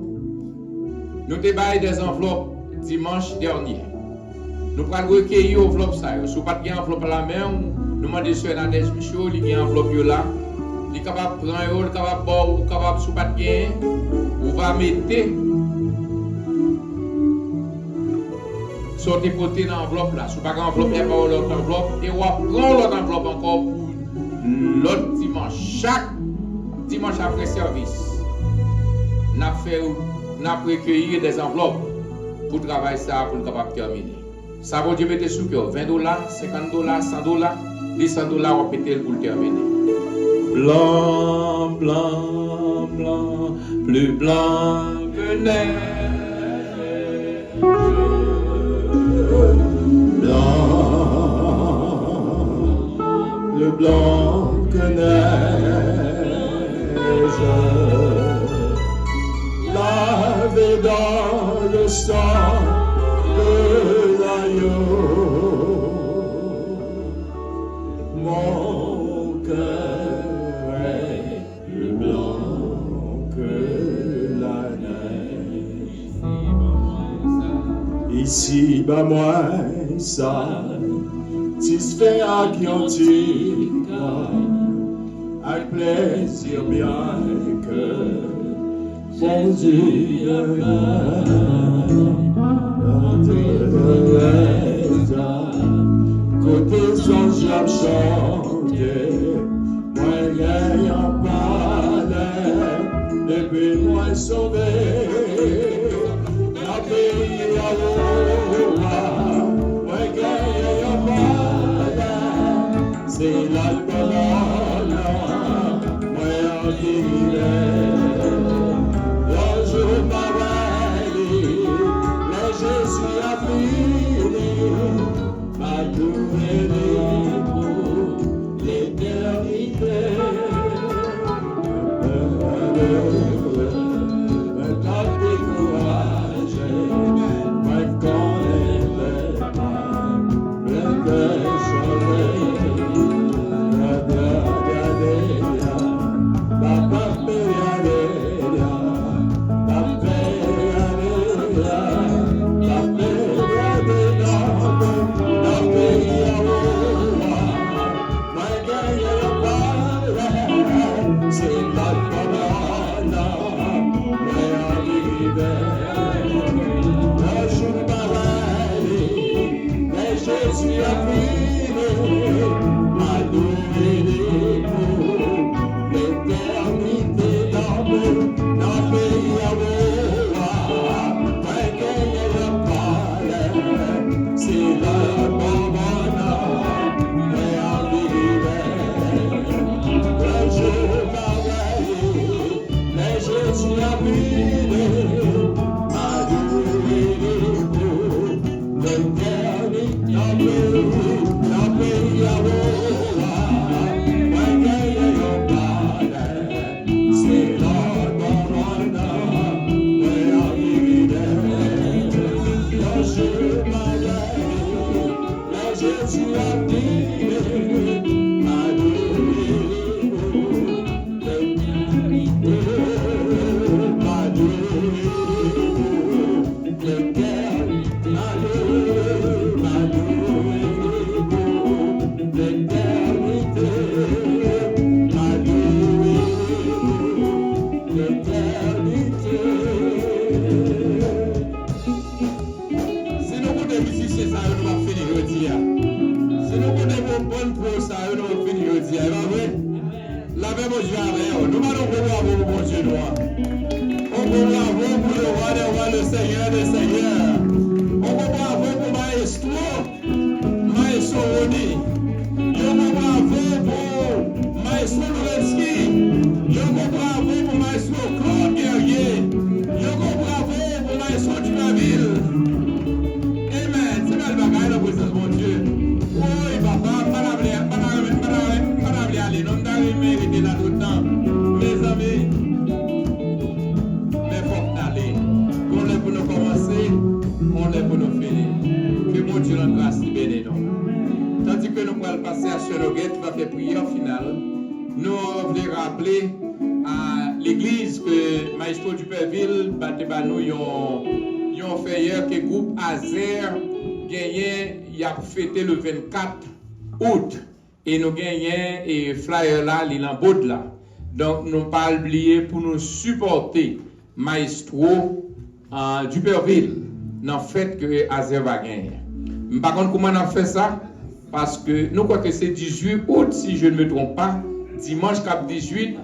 Speaker 5: Nous débaillons des enveloppes dimanche dernier. Nous allons recueillir l'enveloppe ça. Si vous n'avez pas d'enveloppe à la main, nous demandons Sœur Nadège Michaud, il y a une enveloppe là. Il est capable de prendre, il est capable de boire, il est capable de si vous n'avez pas de vous va mettre sur tes côtés dans l'enveloppe là. Si vous n'avez pas d'enveloppe, il n'y a pas l'autre enveloppe. Et on va prendre l'autre enveloppe encore pour l'autre dimanche. Chaque dimanche après service, nous avons recueilli des enveloppes pour travailler ça, pour le capable de terminer. Ça va Dieu mettre sous cœur $20, $50, $100, $200, on va péter pour le terminer. Blanc, blanc, blanc, plus blanc que neige.
Speaker 1: Blanc, le blanc que neige, lavé dans le sang de l'agneau, mon cœur est plus blanc que la neige. Ici, bas moi, satisfait à qui on tire, avec plaisir bien que bon Dieu côté son j'aime chanter, moi gagnant pas depuis moi sauvé, la pays à l'eau, moi gagnant pas c'est l'alcool, moi en dirait. Jésus a fini, m'a trouvé pour l'éternité. Maintenant découragé, moi connais le cœur changé.
Speaker 5: allons passer à Senoguet qui va faire prière finale. Nous voulons rappeler à l'église que Maestro Duperville ont fait hier que le groupe Azer il a fêté le 24 août et nous gagnons et flyer là, l'île là. Donc nous pas oublier pour nous supporter Maestro Duperville dans le fait que Azer va gagner. Par contre, comment on a fait ça? Parce que nous croyons que c'est 18 août, si je ne me trompe pas, dimanche cap 18,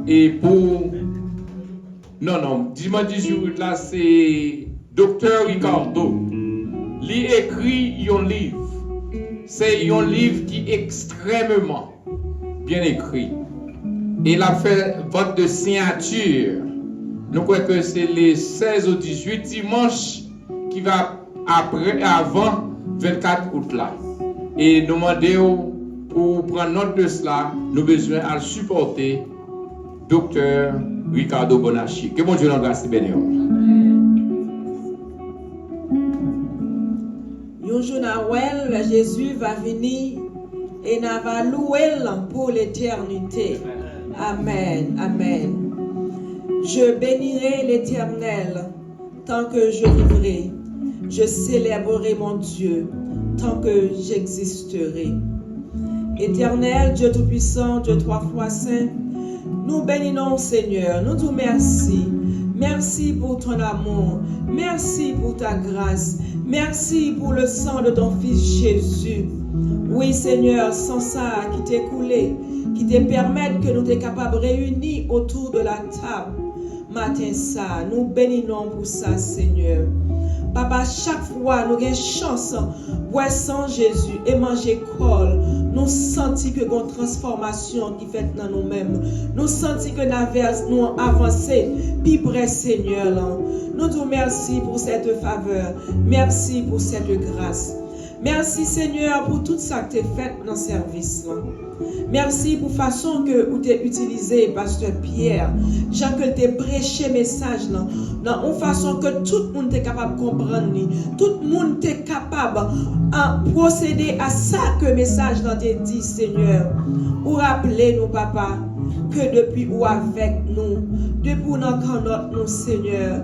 Speaker 5: et pour... Non, dimanche 18 août là, c'est Dr. Ricardo. Il écrit un livre. C'est un livre qui est extrêmement bien écrit. Il a fait vote de signature. Nous croyons que c'est les 16 au 18 dimanche qui va avant 24 août là. Et nous demandons pour prendre note de cela, nous avons besoin de supporter Dr. Ricardo Bonacci. Que bon Dieu nous grâce béni.
Speaker 2: Un jour Noël, Jésus va venir et nous va louer pour l'éternité. Amen. Amen. Je bénirai l'Éternel tant que je vivrai. Je célébrerai mon Dieu tant que j'existerai. Éternel, Dieu Tout-Puissant, Dieu trois fois saint, nous bénissons Seigneur, nous disons merci. Merci pour ton amour, merci pour ta grâce, merci pour le sang de ton Fils Jésus. Oui Seigneur, sans ça qui t'est coulé, qui te permettent que nous soyons capables de réunir autour de la table. Matin ça, nous bénissons pour ça Seigneur. Papa, chaque fois nous avons chance boire sans Jésus et manger col, nous sentons que une transformation qui fait dans nous-mêmes. Nous sentons que nous avancons plus près Seigneur. Nous disons merci pour cette faveur. Merci pour cette grâce. Merci Seigneur pour tout ça que tu as fait dans le service. Merci pour la façon que tu as utilisé Pasteur Pierre. Jean que tu as prêché le message dans une façon que tout le monde est capable de comprendre. Tout le monde est capable de procéder à ça que le message t'a dit Seigneur. Pour rappeler nous papa que depuis ou avec nous, depuis nous Seigneur.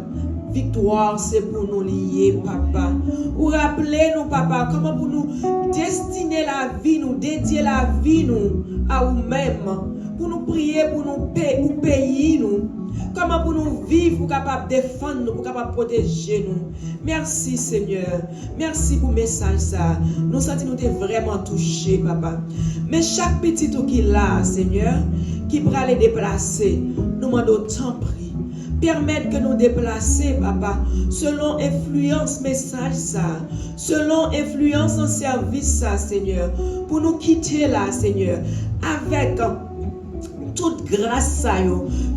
Speaker 2: Victoire, c'est pour nous lier, papa. Ou rappeler nous, papa, comment pour nous destiner la vie, nous dédier la vie, nous, à nous-mêmes. Pour nous prier, pour nous payer, nous. Comment pour nous vivre, pour capable défendre nous, pour capable protéger nous. Merci, Seigneur. Merci pour le message, ça. Nous sentons nous vraiment touchés, papa. Mais chaque petit qui est là, Seigneur, qui pourra les déplacer, nous demandons tant prie. Permettre que nous déplacer, papa, selon influence message ça, selon influence en service ça, Seigneur, pour nous quitter là, Seigneur, avec toute grâce ça,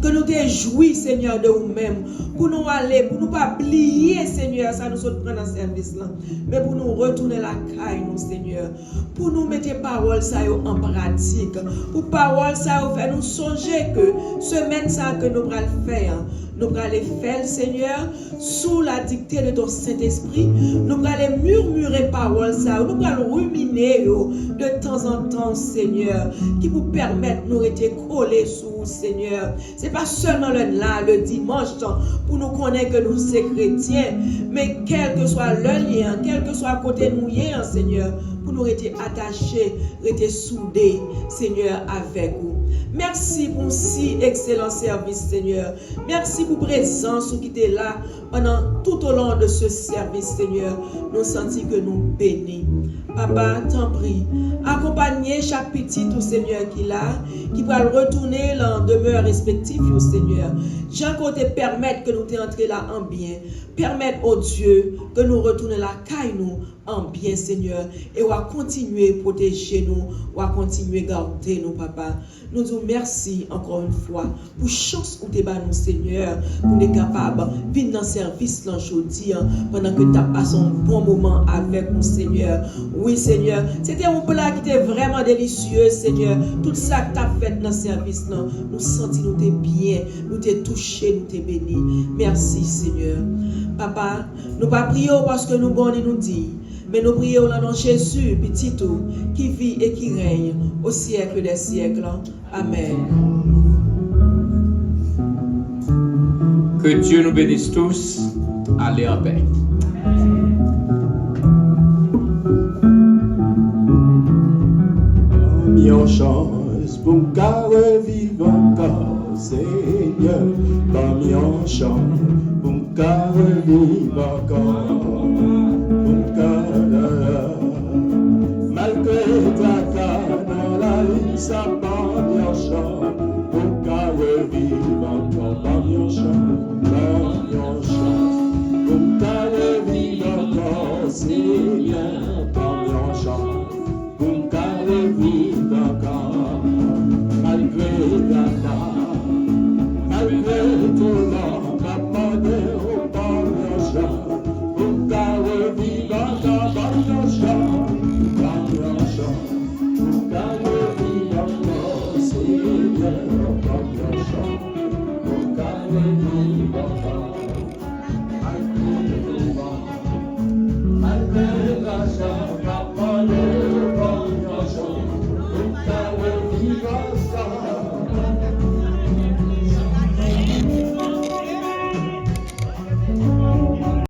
Speaker 2: que nous te jouis, Seigneur, de nous-mêmes, pour nous aller, pour nous pas oublier, Seigneur, ça nous sommes prendre en service là, mais pour nous retourner la caille, nous, Seigneur, pour nous mettre paroles ça en pratique, pour paroles ça faire nous songer que semaine ça que nous allons faire. Nous allons les faire, Seigneur, sous la dictée de ton Saint-Esprit. Nous allons murmurer paroles, ça. Nous allons ruminer de temps en temps, Seigneur, qui vous permettent de nous rester collés sous, Seigneur. Ce n'est pas seulement le dimanche, pour nous connaître que nous sommes chrétiens, mais quel que soit le lien, quel que soit côté nous, Seigneur, pour nous rester attachés, rester soudés, Seigneur, avec vous. Merci pour si excellent service, Seigneur. Merci pour présence qui était là pendant tout au long de ce service, Seigneur. Nous sentons que nous bénis. Papa, t'en prie, accompagnez chaque petit, au Seigneur, qui est là, qui va retourner dans demeure respective, au Seigneur. Jean, qu'on te permette que nous t'entrions là en bien. Permettre, oh Dieu, que nous retournions la caille, nous, en bien, Seigneur. Et on va continuer à protéger nous, on va continuer à garder nous, papa. Nous disons merci encore une fois pour chance où tu es nous, Seigneur, pour être capable de venir dans le service aujourd'hui pendant que tu as passé un bon moment avec nous, Seigneur. Oui, Seigneur, c'était un plat qui était vraiment délicieux, Seigneur. Tout ça que tu as fait dans le service, nous sentons nous t'es bien, nous t'es touché, nous t'es béni. Merci, Seigneur. Papa, nous pas prions parce que nous bon et nous dit. Mais nous prions au nom de Jésus, petit tout, qui vit et qui règne au siècle des siècles. Amen.
Speaker 5: Que Dieu nous bénisse tous. Allez en paix.
Speaker 1: Mis en chance pour me vivre encore, Seigneur. Pas mis en chance pour me vivre encore. Malgré ta cas dans la vie, ça pas mis en chance pour me vivre encore. Pas mis en chance pour me vivre encore, Seigneur. Pas mis en chance pour me vivre encore. Malgré ta cas, malgré ton nom, ma demandé au pas mis en chance pour me vivre encore. Pas mis en chance, pas mis en chance pour me vivre encore, Seigneur. Pas mis en chance pour me vivre encore.